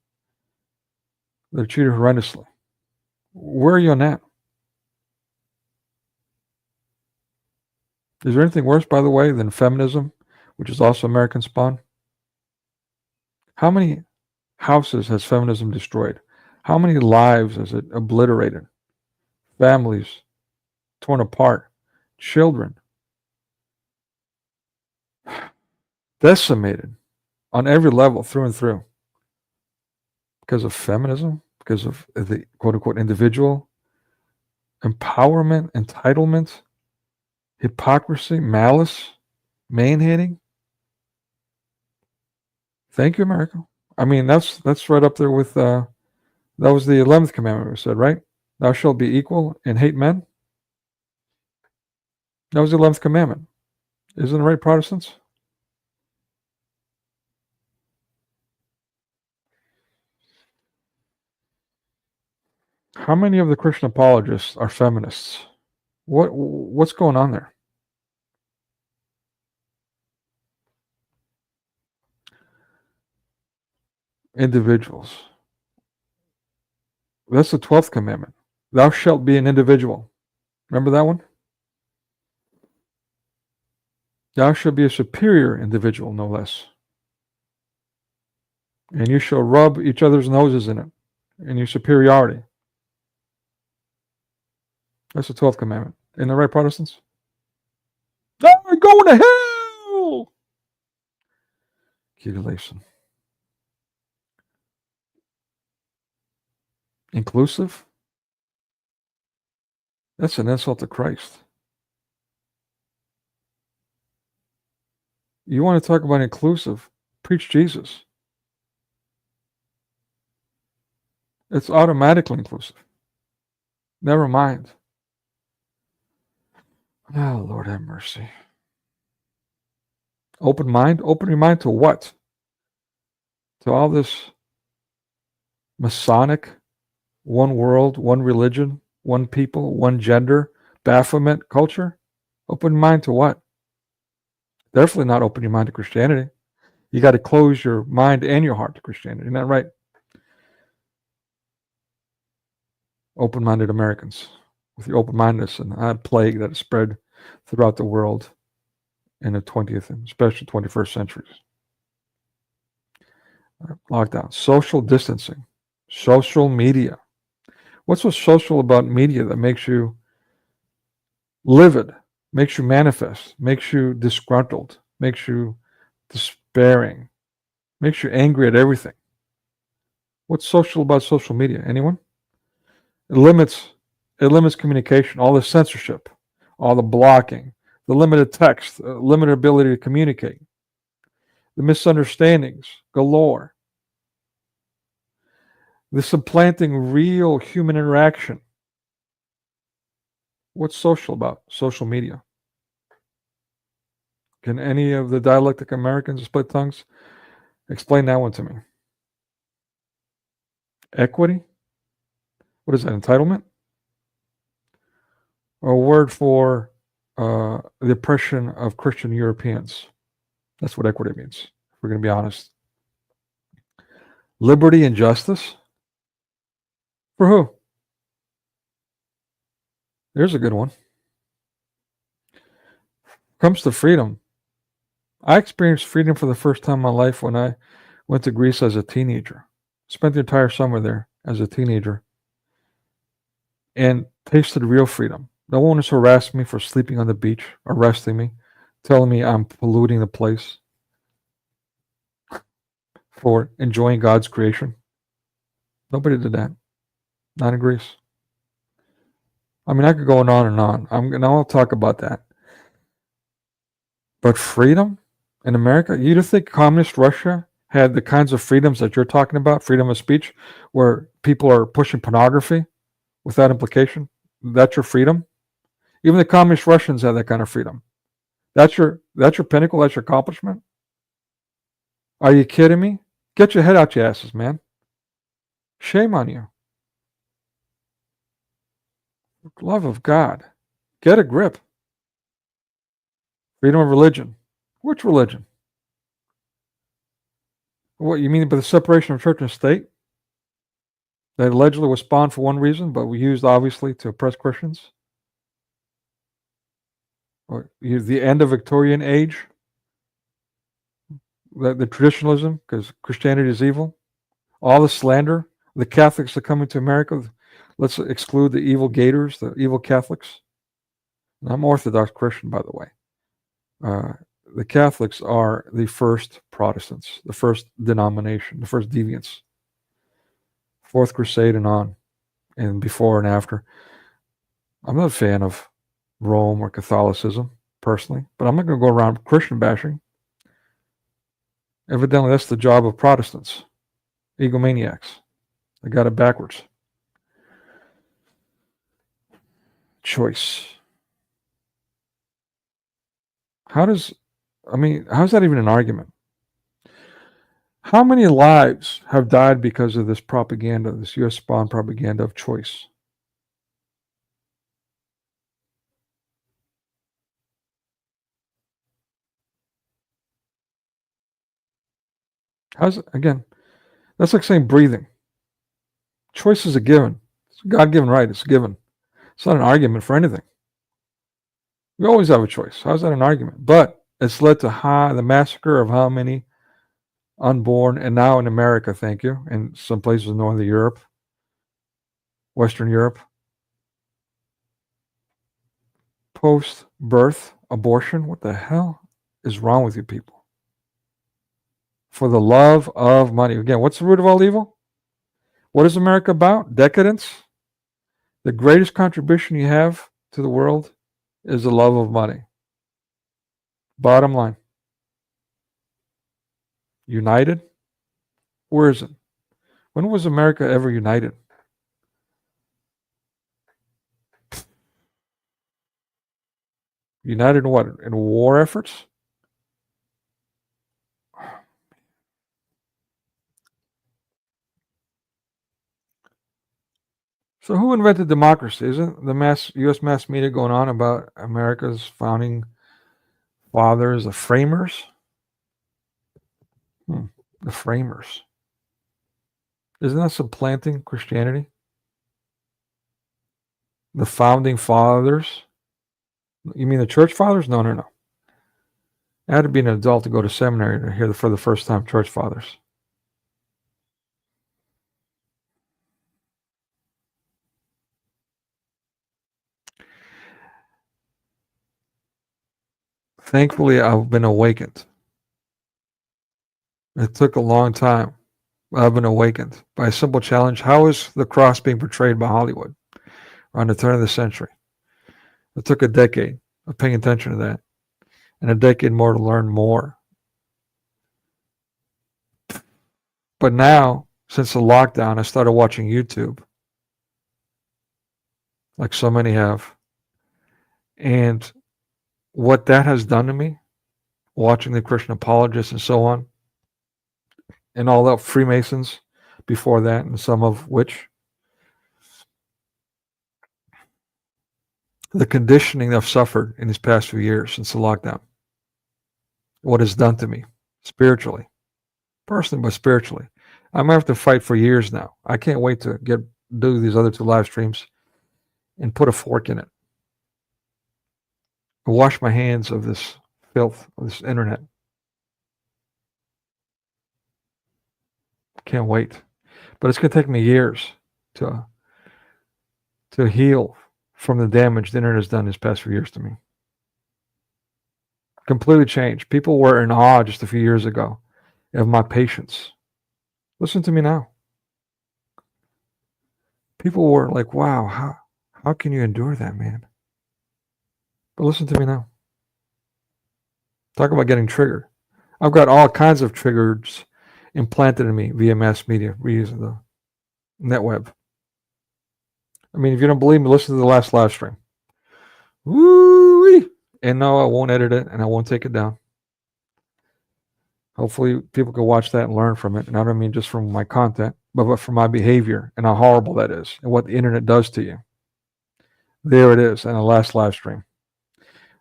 They're treated horrendously. Where are you on that? Is there anything worse, by the way, than feminism, which is also American spawn? How many houses has feminism destroyed? How many lives has it obliterated? Families torn apart, children decimated on every level, through and through, because of feminism, because of the quote-unquote individual empowerment, entitlement, hypocrisy, malice, man-hating. Thank you, America. I mean, that's right up there with that was the 11th commandment we said, right? Thou shalt be equal and hate men. That was the 11th commandment. Isn't it right, Protestants? How many of the Christian apologists are feminists? What's going on there? Individuals. That's the 12th commandment. Thou shalt be an individual. Remember that one? Thou shalt be a superior individual, no less. And you shall rub each other's noses in it, in your superiority. That's the 12th commandment. Isn't that right, Protestants? I'm going to hell! Accumulation. Inclusive? That's an insult to Christ. You want to talk about inclusive? Preach Jesus. It's automatically inclusive. Never mind. Oh, Lord have mercy. Open mind? Open your mind to what? To all this Masonic, one world, one religion, one people, one gender, Baphomet culture? Open your mind to what? Definitely not open your mind to Christianity. You got to close your mind and your heart to Christianity. Isn't that right? Open-minded Americans with the open-mindedness and that plague that has spread throughout the world in the 20th and especially 21st centuries. Lockdown, social distancing, social media. What's so social about media that makes you livid makes you manifest, makes you disgruntled, makes you despairing, makes you angry at everything. What's social about social media? Anyone? It limits communication, all the censorship, all the blocking, the limited text, limited ability to communicate, the misunderstandings galore, the supplanting real human interaction. What's social about? Social media. Can any of the dialectic Americans or split tongues explain that one to me? Equity? What is that, entitlement? Or a word for the oppression of Christian Europeans. That's what equity means, if we're going to be honest. Liberty and justice? For who? There's a good one. Comes to freedom. I experienced freedom for the first time in my life when I went to Greece as a teenager. Spent the entire summer there as a teenager and tasted real freedom. No one has harassed me for sleeping on the beach, arresting me, telling me I'm polluting the place, for enjoying God's creation. Nobody did that. Not in Greece. I mean, I could go on and on. I'll talk about that. But freedom in America, you don't think communist Russia had the kinds of freedoms that you're talking about, freedom of speech, where people are pushing pornography without implication? That's your freedom? Even the communist Russians have that kind of freedom. That's your pinnacle, that's your accomplishment? Are you kidding me? Get your head out your asses, man. Shame on you. Love of God. Get a grip. Freedom of religion. Which religion? What you mean by the separation of church and state? That allegedly was spawned for one reason, but we used obviously to oppress Christians? Or the end of Victorian age? The traditionalism, because Christianity is evil? All the slander? The Catholics are coming to America. Let's exclude the evil gators, the evil Catholics. And I'm Orthodox Christian, by the way. The Catholics are the first Protestants, the first denomination, the first deviants. Fourth Crusade and on, and before and after. I'm not a fan of Rome or Catholicism, personally, but I'm not going to go around Christian bashing. Evidently, that's the job of Protestants, egomaniacs. They got it backwards. Choice. How's that even an argument? How many lives have died because of this propaganda, this U.S. spawn propaganda of choice? Again, that's like saying breathing. Choice is a given. It's a God-given right. It's a given. It's not an argument for anything. We always have a choice. How's that an argument? But it's led to the massacre of how many unborn, and now in America, thank you, in some places in Northern Europe, Western Europe, post-birth abortion. What the hell is wrong with you people? For the love of money. Again, what's the root of all evil? What is America about? Decadence? The greatest contribution you have to the world is the love of money. Bottom line. United? Where is it? When was America ever united? United in what? In war efforts? So who invented democracy? Isn't the U.S. mass media going on about America's founding fathers, the framers? The framers. Isn't that supplanting Christianity? The founding fathers? You mean the church fathers? No. I had to be an adult to go to seminary to hear for the first time church fathers. Thankfully, I've been awakened. It took a long time. I've been awakened by a simple challenge. How is the cross being portrayed by Hollywood around the turn of the century? It took a decade of paying attention to that and a decade more to learn more. But now, since the lockdown, I started watching YouTube, like so many have. And what that has done to me, watching the Christian apologists and so on, and all the Freemasons before that, and some of which, the conditioning I've suffered in these past few years since the lockdown, what it's done to me spiritually, personally, but spiritually. I'm gonna have to fight for years now. I can't wait to do these other 2 live streams and put a fork in it. Wash my hands of this filth, of this internet. Can't wait. But it's gonna take me years to heal from the damage the internet has done these past few years to me. Completely changed. People were in awe just a few years ago of my patience. Listen to me now. People were like, wow, how can you endure that, man? But listen to me now. Talk about getting triggered. I've got all kinds of triggers implanted in me via mass media, using the net web. I mean, if you don't believe me, listen to the last live stream. Woo-wee! And no, I won't edit it and I won't take it down. Hopefully people can watch that and learn from it. And I don't mean just from my content, but from my behavior and how horrible that is and what the internet does to you. There it is in the last live stream.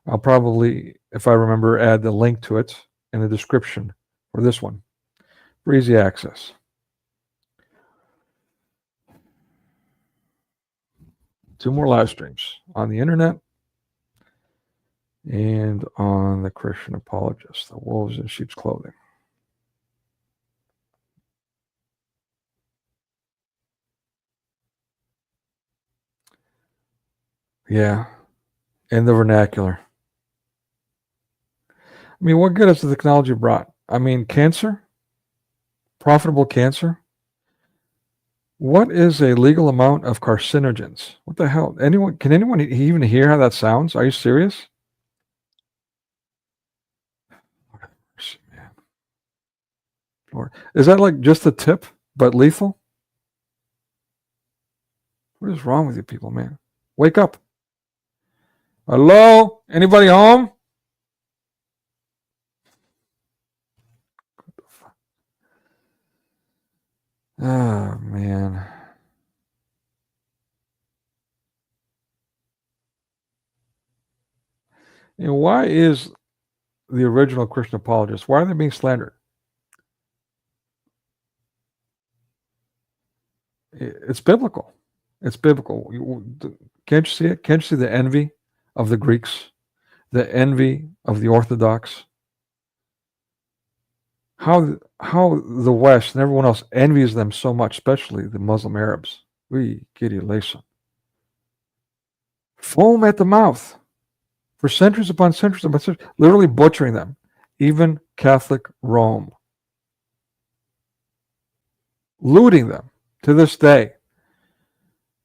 I'll probably, if I remember, add the link to it in the description for this one for easy access. Two more live streams on the internet and on the Christian apologists, the wolves in sheep's clothing. Yeah, in the vernacular. I mean, what good has the technology brought? I mean, cancer, profitable cancer. What is a legal amount of carcinogens? What the hell? Can anyone even hear how that sounds? Are you serious? Man. Lord. Is that like just a tip, but lethal? What is wrong with you people, man? Wake up. Hello? Anybody home? What the fuck? Oh, man. You know, why is the original Christian apologists, why are they being slandered? It's biblical. It's biblical. Can't you see it? Can't you see the envy of the Greeks? The envy of the Orthodox? How the West and everyone else envies them so much, especially the Muslim Arabs. Foam at the mouth for centuries upon centuries upon centuries, literally butchering them. Even Catholic Rome. Looting them to this day.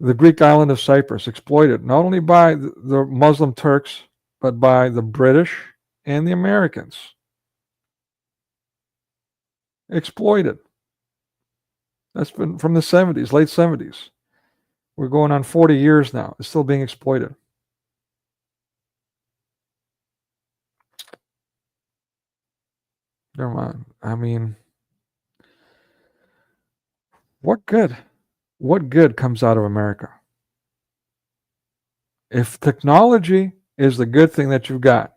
The Greek island of Cyprus exploited not only by the Muslim Turks, but by the British and the Americans. Exploited. That's been from the 70s, late 70s. We're going on 40 years now. It's still being exploited. Never mind. I mean, what good? What good comes out of America? If technology is the good thing that you've got,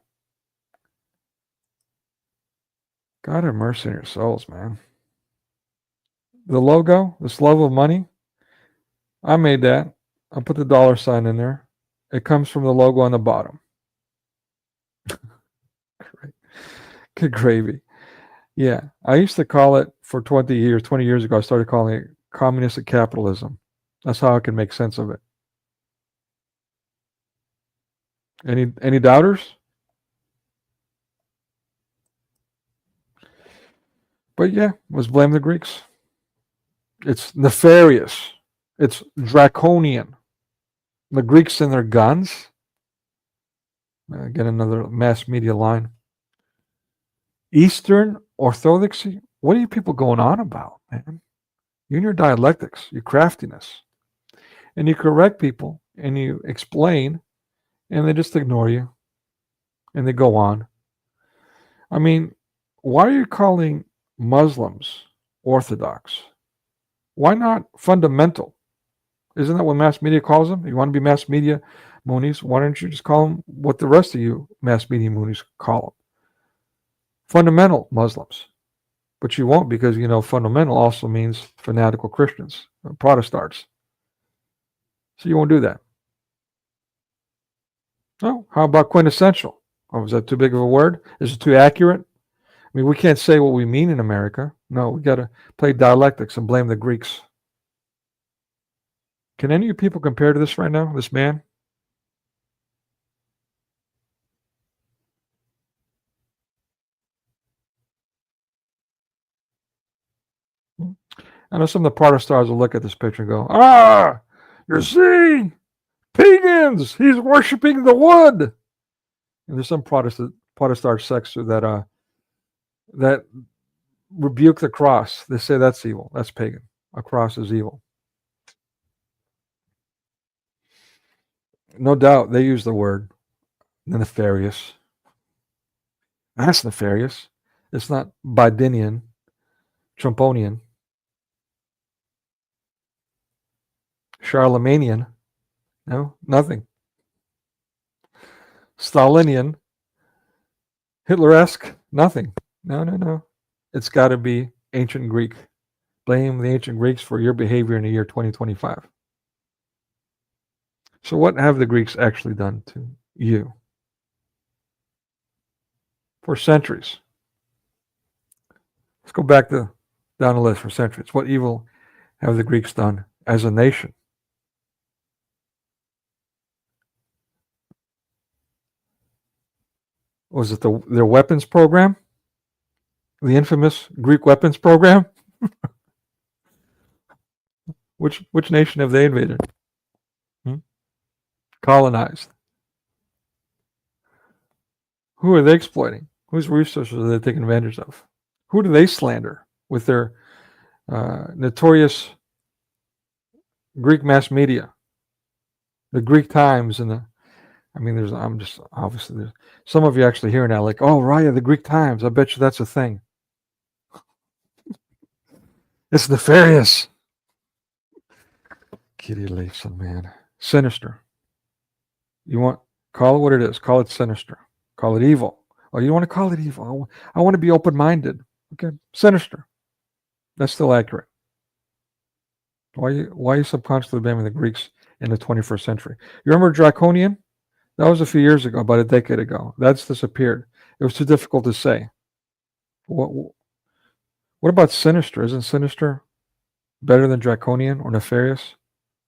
God have mercy on your souls, man. The logo, this love of money, I made that. I put the dollar sign in there. It comes from the logo on the bottom. Good gravy. Yeah, I used to call it for 20 years ago, I started calling it communistic capitalism. That's how I can make sense of it. Any doubters? But yeah, let's blame the Greeks. It's nefarious. It's draconian. The Greeks and their guns. Again, another mass media line. Eastern Orthodoxy? What are you people going on about, man? You and your dialectics, your craftiness. And you correct people and you explain, and they just ignore you and they go on. I mean, why are you calling Muslims Orthodox? Why not fundamental? Isn't that what mass media calls them? You want to be mass media Moonies? Why don't you just call them what the rest of you mass media Moonies call them? Fundamental Muslims. But you won't, because you know fundamental also means fanatical Christians, Protestants. So you won't do that. Oh, how about quintessential? Oh, is that too big of a word? Is it too accurate? I mean, we can't say what we mean in America. No, we got to play dialectics and blame the Greeks. Can any of you people compare to this right now, this man? I know some of the Protestants will look at this picture and go, you see, pagans, he's worshiping the wood. And there's some Protestant sects that rebuke the cross. They say that's evil. That's pagan. A cross is evil. No doubt they use the word nefarious. That's nefarious. It's not Bidenian, Trumponian, Charlemagnian. No, nothing. Stalinian, Hitler-esque, nothing. No. It's got to be ancient Greek. Blame the ancient Greeks for your behavior in the year 2025. So what have the Greeks actually done to you? For centuries. Let's go back down the list for centuries. What evil have the Greeks done as a nation? Was it their weapons program? The infamous Greek weapons program? Which nation have they invaded? Colonized. Who are they exploiting? Whose resources are they taking advantage of? Who do they slander with their notorious Greek mass media? The Greek Times and there's some of you actually hearing that like, oh, Raya, the Greek Times. I bet you that's a thing. It's nefarious. Kitty Leifson, man. Sinister. Call it what it is. Call it sinister. Call it evil. Oh, you want to call it evil? I want to be open-minded. Okay, sinister. That's still accurate. Why are you subconsciously blaming the Greeks in the 21st century? You remember draconian? That was a few years ago, about a decade ago. That's disappeared. It was too difficult to say. What about sinister? Isn't sinister better than draconian or nefarious?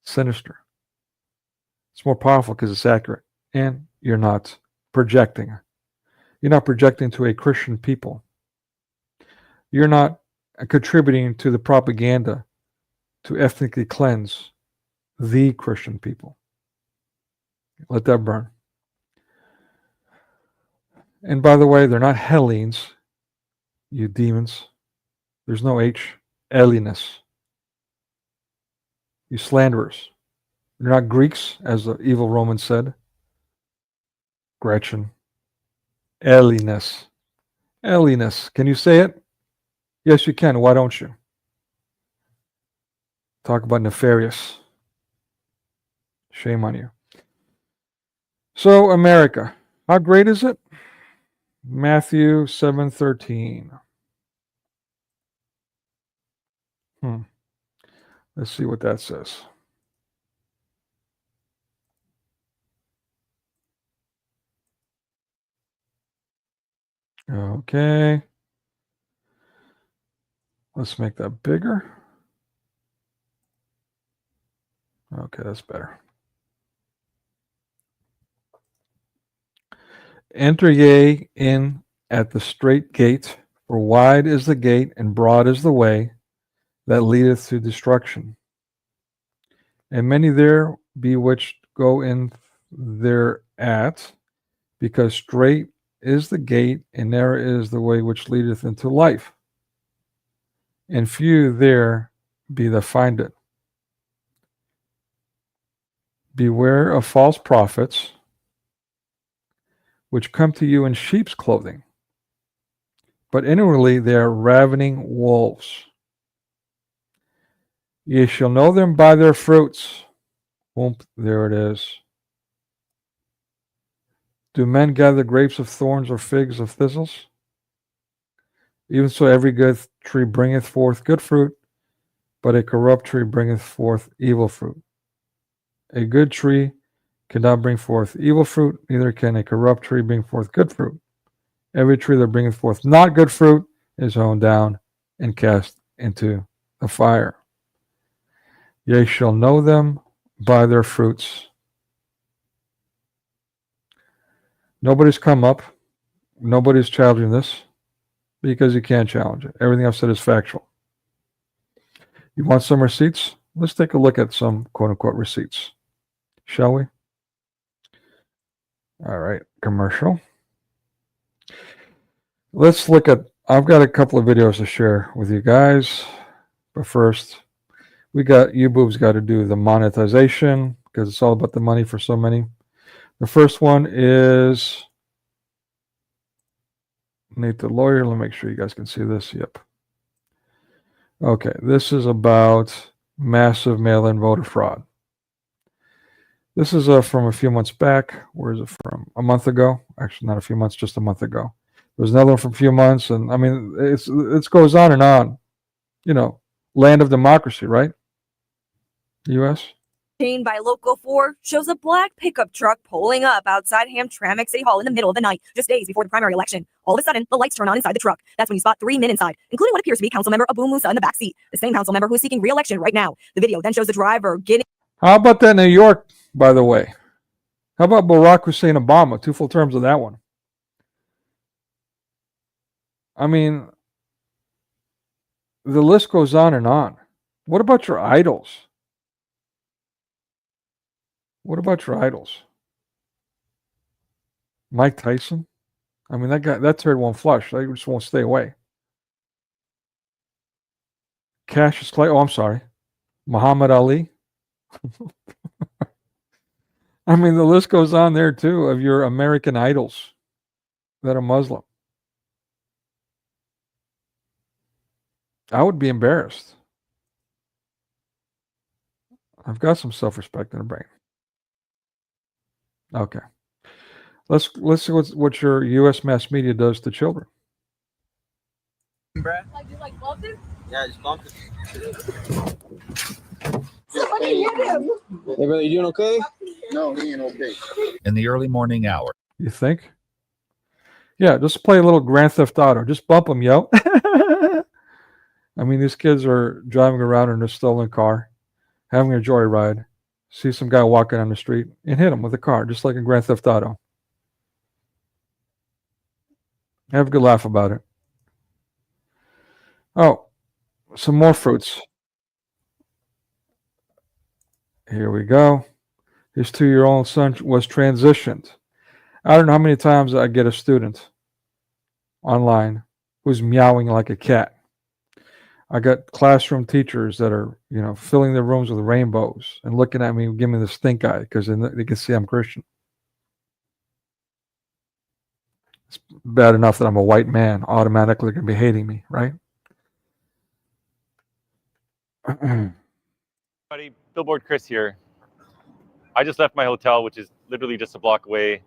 Sinister. It's more powerful because it's accurate. And you're not projecting. You're not projecting to a Christian people. You're not contributing to the propaganda to ethnically cleanse the Christian people. Let that burn. And by the way, they're not Hellenes, you demons. There's no H. Hellenes. You slanderers. They're not Greeks, as the evil Romans said. Gretchen. Hellenes. Hellenes. Can you say it? Yes, you can. Why don't you? Talk about nefarious. Shame on you. So, America. How great is it? Matthew 7:13. Let's see what that says. Okay. Let's make that bigger. Okay, that's better. Enter ye in at the strait gate, For wide is the gate and broad is the way that leadeth to destruction, and many there be which go in thereat, because strait is the gate and narrow is the way which leadeth into life, and few there be that find it. Beware of false prophets, which come to you in sheep's clothing, but inwardly they are ravening wolves. Ye shall know them by their fruits. Whoop, there it is. Do men gather grapes of thorns or figs of thistles? Even so, every good tree bringeth forth good fruit, but a corrupt tree bringeth forth evil fruit. A good tree cannot bring forth evil fruit, neither can a corrupt tree bring forth good fruit. Every tree that bringeth forth not good fruit is hewn down and cast into the fire. Ye shall know them by their fruits. Nobody's come up. Nobody's challenging this because you can't challenge it. Everything I've said is factual. You want some receipts? Let's take a look at some quote-unquote receipts, shall we? All right, commercial. Let's look at, I've got a couple of videos to share with you guys, but first, YouTube's got to do the monetization because it's all about the money for so many. The first one is Nate the Lawyer. Let me make sure you guys can see this. Yep. Okay, this is about massive mail-in voter fraud. This is from a few months back. Where is it from? A month ago. Actually, not a few months, just a month ago. There's another one from a few months, and I mean, it goes on and on. You know, land of democracy, right? U.S. By Local 4 shows a black pickup truck pulling up outside Hamtramck City Hall in the middle of the night, just days before the primary election. All of a sudden, the lights turn on inside the truck. That's when you spot 3 men inside, including what appears to be Councilmember Abu Musa in the back seat, the same councilmember who is seeking re-election right now. The video then shows the driver getting. How about that New York, by the way? How about Barack Hussein Obama? 2 full terms of that one. I mean, the list goes on and on. What about your idols? What about your idols? Mike Tyson? I mean, that turd won't flush. They just won't stay away. Cassius Clay. Oh, I'm sorry. Muhammad Ali. I mean, the list goes on there too of your American idols that are Muslim. I would be embarrassed. I've got some self-respect in the brain. Okay. Let's see what your U.S. mass media does to children. Like, you like bumped him? Yeah, just bumped it. Somebody hit him. Hey, brother, you doing okay? No, he ain't okay. In the early morning hour. You think? Yeah, just play a little Grand Theft Auto. Just bump them, yo. I mean, these kids are driving around in a stolen car, having a joyride, see some guy walking on the street, and hit him with a car, just like in Grand Theft Auto. Have a good laugh about it. Oh, some more fruits. Here we go. His 2-year-old son was transitioned. I don't know how many times I get a student online who's meowing like a cat. I got classroom teachers that are, filling their rooms with rainbows and looking at me and giving me the stink eye because they can see I'm Christian. It's bad enough that I'm a white man. Automatically going to be hating me, right? Buddy, Billboard Chris here. I just left my hotel, which is literally just a block away.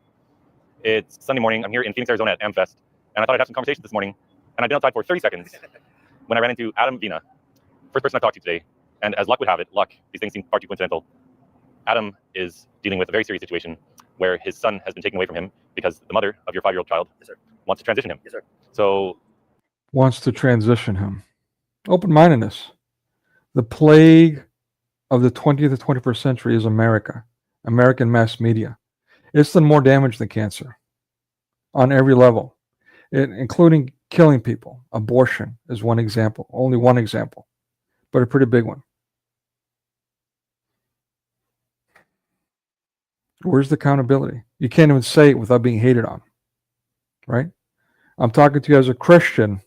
It's Sunday morning. I'm here in Phoenix, Arizona at AmFest, and I thought I'd have some conversations this morning. And I've been outside for 30 seconds when I ran into Adam Vina, first person I've talked to today. And as luck would have it, these things seem far too coincidental. Adam is dealing with a very serious situation where his son has been taken away from him because the mother of your 5-year-old child wants to transition him. Yes, sir. So wants to transition him. Open-mindedness. The plague of the 20th to 21st century is America, American mass media. It's done more damage than cancer on every level, including killing people. Abortion is one example, only one example, but a pretty big one. Where's the accountability? You can't even say it without being hated on, right? I'm talking to you as a Christian,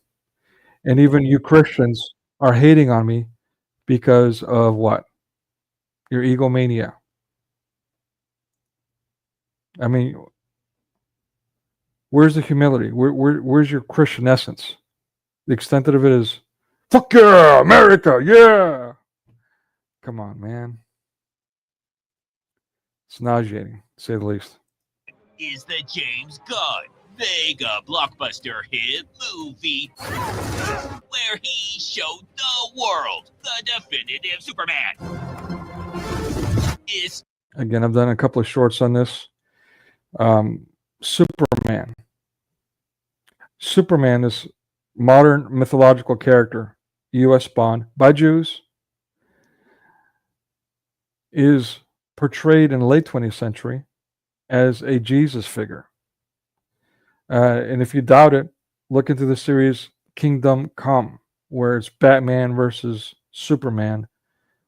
and even you Christians are hating on me because of what? Your egomania. I mean, where's the humility? Where's your Christian essence? The extent of it is, fuck yeah, America, yeah. Come on, man. It's nauseating, to say the least. Is the James Gunn mega blockbuster hit movie where he showed the world the definitive Superman. Is Again, I've done a couple of shorts on this. Superman. Superman, this modern mythological character, U.S. spawned by Jews, is portrayed in the late 20th century as a Jesus figure. And if you doubt it, look into the series Kingdom Come, where it's Batman versus Superman,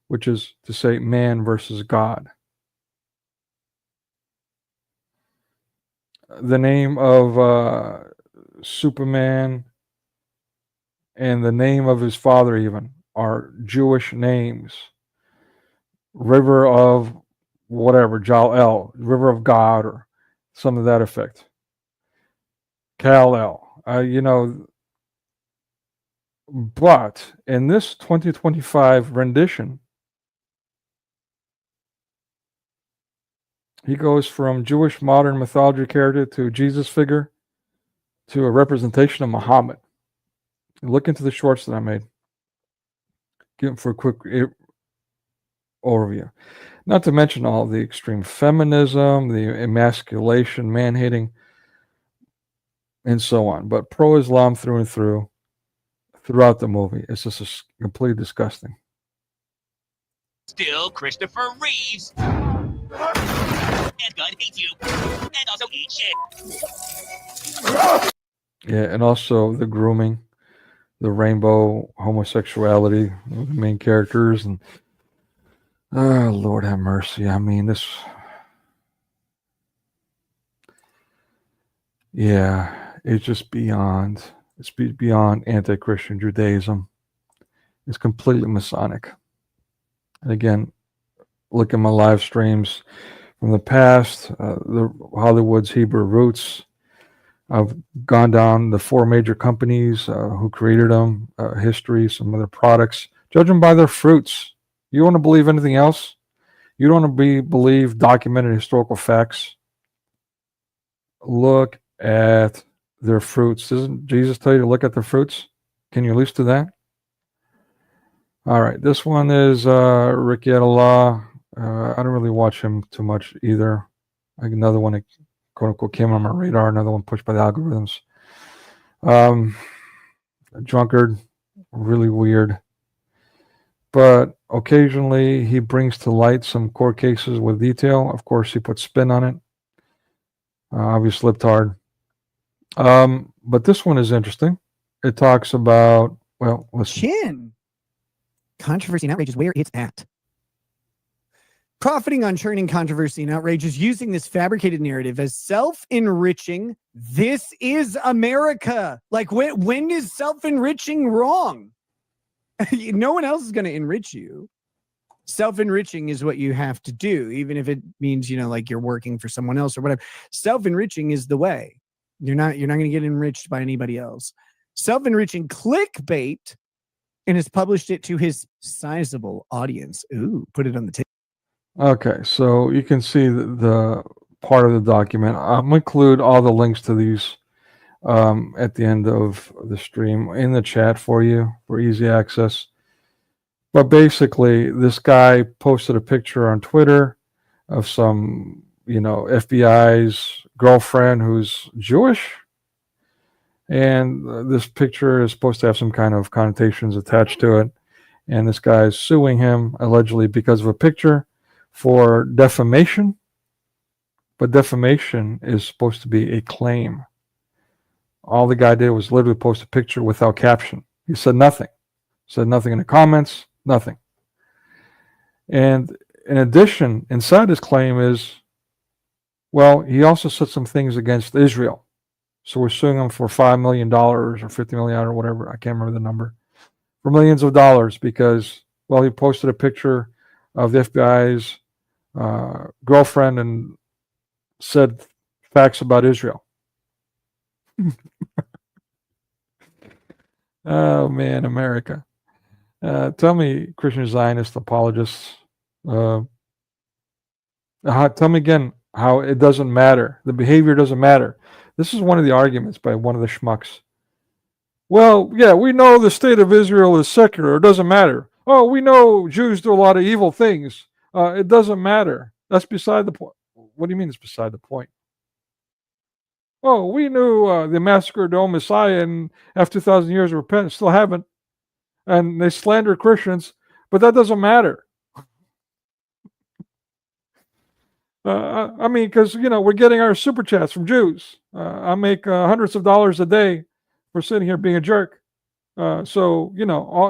which is to say man versus God. The name of Superman and the name of his father even are Jewish names. River of whatever, Jal-El, River of God, or some of that effect. Kal-El. But in this 2025 rendition, he goes from Jewish modern mythology character to Jesus figure to a representation of Muhammad. Look into the shorts that I made. Give them for a quick overview. Not to mention all the extreme feminism, the emasculation, man-hating, and so on. But pro-Islam through and through, throughout the movie. It's just completely disgusting. still Christopher Reeves. And God hates you. And also eat shit. Yeah, and also the grooming, the rainbow homosexuality of the main characters, and oh, Lord have mercy. I mean, this. Yeah, it's just beyond. It's beyond anti-Christian Judaism. It's completely Masonic. And again, look at my live streams from the past, the Hollywood's Hebrew roots. I've gone down the four major companies who created them, history, some other products. Judge them by their fruits. You want to believe anything else? You don't want to believe documented historical facts? Look at their fruits. Doesn't Jesus tell you to look at their fruits? Can you at least do that? All right, this one is Ricky Adela. I don't really watch him too much either. Like another one that quote unquote came on my radar, another one pushed by the algorithms. A drunkard, really weird. But occasionally he brings to light some court cases with detail. Of course, he puts spin on it. Obviously, libtard. But this one is interesting. It talks about, well, listen. Chin. Controversy and outrage is where it's at. Profiting on churning controversy and outrage is using this fabricated narrative as self-enriching. This is America. Like, when is self-enriching wrong? No one else is going to enrich you. Self-enriching is what you have to do, even if it means, like you're working for someone else or whatever. Self-enriching is the way. You're not going to get enriched by anybody else. Self-enriching clickbait, and has published it to his sizable audience. Ooh, put it on the table. Okay, so you can see the part of the document. I'm going to include all the links to these at the end of the stream in the chat for you for easy access. But basically, this guy posted a picture on Twitter of some, FBI's girlfriend who's Jewish. And this picture is supposed to have some kind of connotations attached to it. And this guy is suing him allegedly because of a picture for defamation. But defamation is supposed to be a claim. All the guy did was literally post a picture without caption. He said nothing. Said nothing in the comments, nothing. And in addition, inside his claim is, well, he also said some things against Israel. So we're suing him for $5 million or $50 million or whatever. I can't remember the number. For millions of dollars because, well, he posted a picture of the FBI's girlfriend and said facts about Israel. Oh, man, America. Tell me, Christian Zionist apologists, tell me again how it doesn't matter. The behavior doesn't matter. This is one of the arguments by one of the schmucks. Well, yeah, we know the state of Israel is secular. It doesn't matter. Oh, we know Jews do a lot of evil things. It doesn't matter. That's beside the point. What do you mean it's beside the point? Oh, we knew they massacred the Messiah and after 2,000 years of repentance, still haven't. And they slander Christians, but that doesn't matter. I mean, because, we're getting our super chats from Jews. I make hundreds of dollars a day for sitting here being a jerk. So,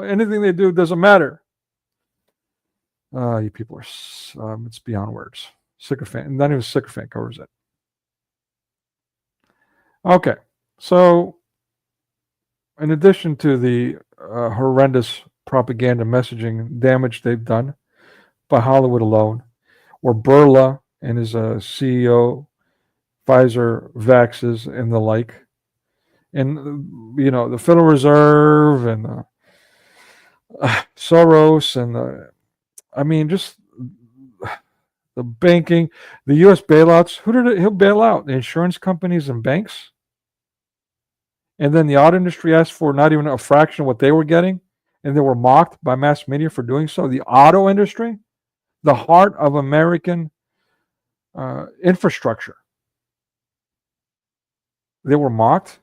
anything they do doesn't matter. You people are, it's beyond words. Sycophant. And not even sycophant covers it. Okay. So, in addition to the horrendous propaganda messaging damage they've done by Hollywood alone, or Burla and his CEO, Pfizer vaxes and the like, and the Federal Reserve and Soros and just the banking, the U.S. bailouts. Who did he'll bail out? The insurance companies and banks. And then the auto industry asked for not even a fraction of what they were getting, and they were mocked by mass media for doing so. The auto industry, the heart of American infrastructure, they were mocked.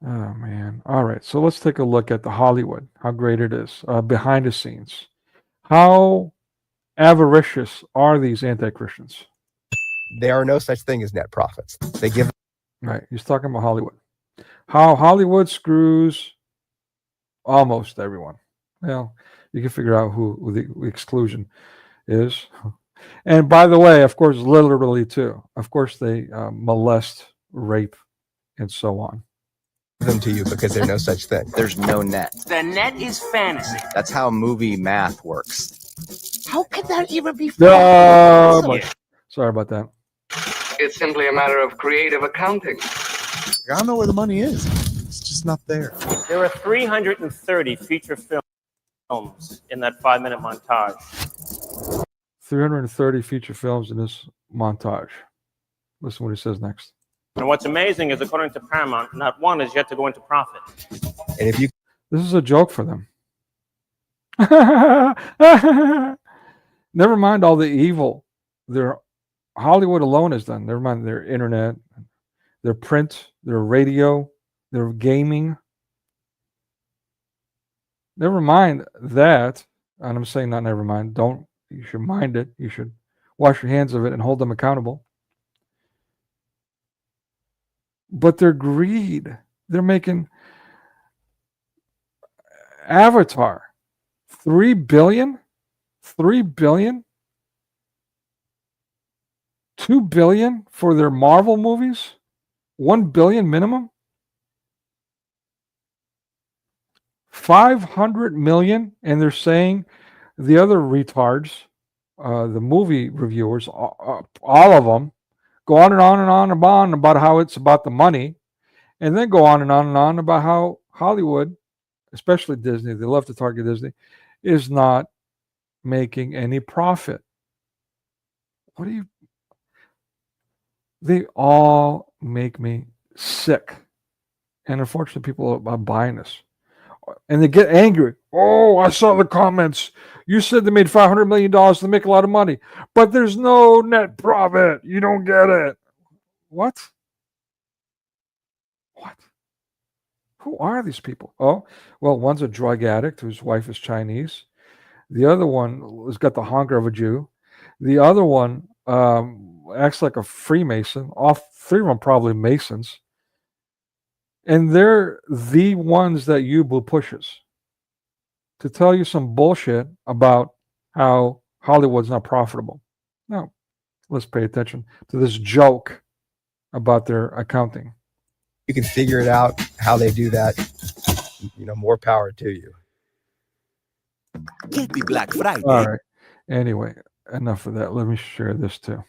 Oh, man. All right. So let's take a look at the Hollywood, how great it is behind the scenes. How avaricious are these anti-Christians? There are no such thing as net profits. They give. Right. He's talking about Hollywood. How Hollywood screws almost everyone. Well, you can figure out who the exclusion is. And by the way, of course, literally too. Of course, they molest, rape, and so on. Them to you because there's no such thing. There's no net. The net is fantasy. That's how movie math works. How could that even be Sorry about that. It's simply a matter of creative accounting. I don't know where the money is. It's just not there. There are 330 feature films in that 5-minute montage. 330 feature films in this montage. Listen what he says next. And what's amazing is, according to Paramount, not one is yet to go into profit. And if you, this is a joke for them. Never mind all the evil their Hollywood alone has done. Never mind their internet, their print, their radio, their gaming. Never mind that. And I'm saying not never mind. You should mind it. You should wash your hands of it and hold them accountable. But their greed, they're making Avatar, $3 billion, $2 billion for their Marvel movies, $1 billion minimum, $500 million, and they're saying the other retards, the movie reviewers, all of them, go on and on and on and on about how it's about the money, and then go on and on and on about how Hollywood, especially Disney, they love to target Disney, is not making any profit. They all make me sick. And unfortunately, people are buying this. And they get angry. Oh, I saw the comments. You said they made $500 million to make a lot of money, but there's no net profit. You don't get it. What? Who are these people? Oh, well, one's a drug addict whose wife is Chinese. The other one has got the hunger of a Jew. The other one acts like a Freemason. All three of them probably Masons. And they're the ones that Yubu pushes to tell you some bullshit about how Hollywood's not profitable. No, let's pay attention to this joke about their accounting. You can figure it out how they do that. More power to you. Happy Black Friday. All right. Anyway, enough of that. Let me share this too.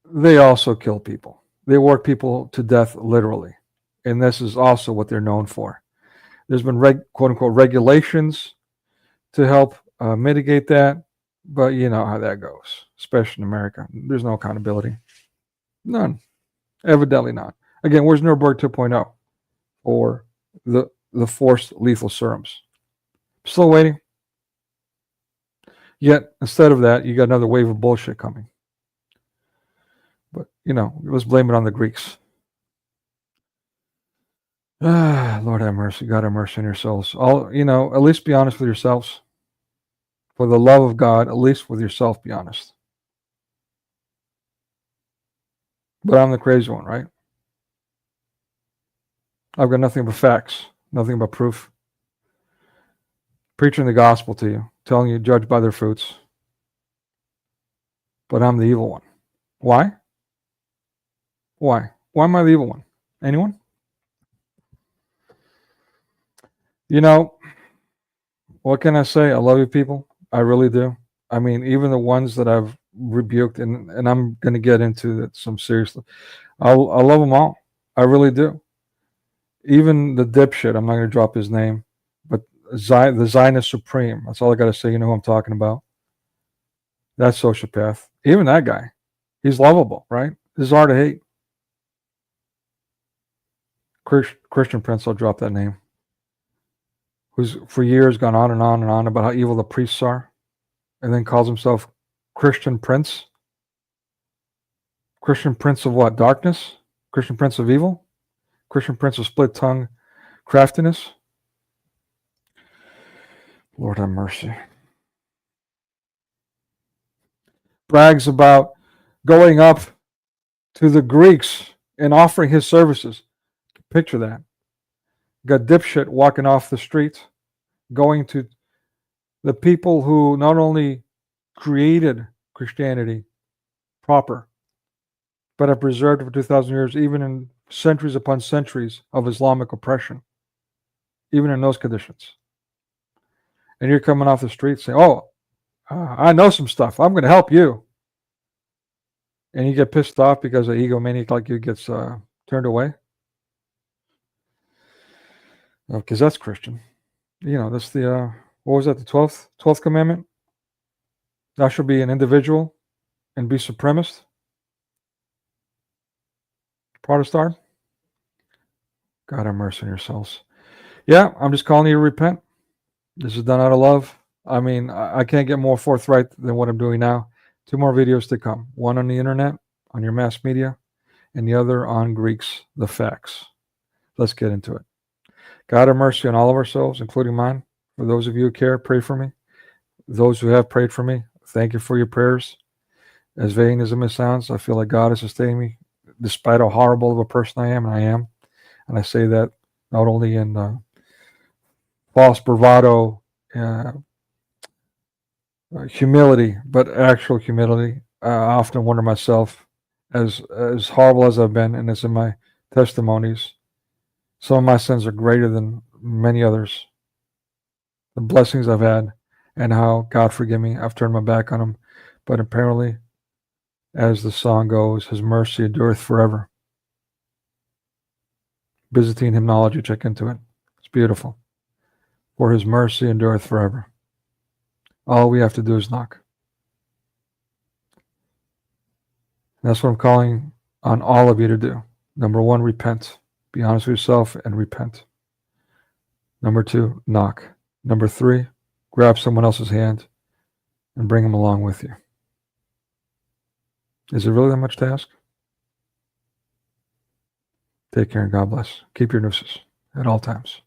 They also kill people. They work people to death literally. And this is also what they're known for. There's been quote unquote regulations to help mitigate that. But you know how that goes, especially in America. There's no accountability. None. Evidently not. Again, where's Nuremberg 2.0 or the forced lethal serums? Still waiting. Yet, instead of that, you got another wave of bullshit coming. But, let's blame it on the Greeks. Lord have mercy. God have mercy on your souls. At least be honest with yourselves. For the love of God, at least with yourself, be honest. But I'm the crazy one, right? I've got nothing but facts, nothing but proof. Preaching the gospel to you, telling you judge by their fruits. But I'm the evil one. Why? Why? Why am I the evil one? Anyone? What can I say? I love you people. I really do. I mean, even the ones that I've rebuked, and I'm going to get into that some seriously. I love them all. I really do. Even the dipshit, I'm not going to drop his name, but the Zionist Supreme. That's all I got to say. You know who I'm talking about. That sociopath. Even that guy. He's lovable, right? This is hard to hate. Christian Prince, I'll drop that name. Who's for years gone on and on and on about how evil the priests are, and then calls himself Christian Prince. Christian Prince of what? Darkness? Christian Prince of evil? Christian Prince of split tongue craftiness? Lord have mercy. Brags about going up to the Greeks and offering his services. Picture that. Got dipshit walking off the street, going to the people who not only created Christianity proper, but have preserved it for 2,000 years, even in centuries upon centuries of Islamic oppression, even in those conditions. And you're coming off the street saying, I know some stuff. I'm going to help you. And you get pissed off because an egomaniac like you gets turned away. Because that's Christian. That's the, what was that, the 12th commandment? Thou shalt be an individual and be supremacist. Protestant. God have mercy on yourselves. Yeah, I'm just calling you to repent. This is done out of love. I mean, I can't get more forthright than what I'm doing now. 2 more videos to come. One on the internet, on your mass media, and the other on Greeks, the facts. Let's get into it. God have mercy on all of our souls, including mine. For those of you who care, pray for me. Those who have prayed for me, thank you for your prayers. As vain as it sounds, I feel like God is sustaining me, despite how horrible of a person I am, and I am. And I say that not only in false bravado, humility, but actual humility. I often wonder myself, as horrible as I've been, and it's in my testimonies, some of my sins are greater than many others. The blessings I've had and how, God forgive me, I've turned my back on him. But apparently, as the song goes, his mercy endureth forever. Byzantine hymnology, check into it. It's beautiful. For his mercy endureth forever. All we have to do is knock. That's what I'm calling on all of you to do. Number 1, repent. Be honest with yourself and repent. Number 2, knock. Number 3, grab someone else's hand and bring them along with you. Is it really that much to ask? Take care and God bless. Keep your nooses at all times.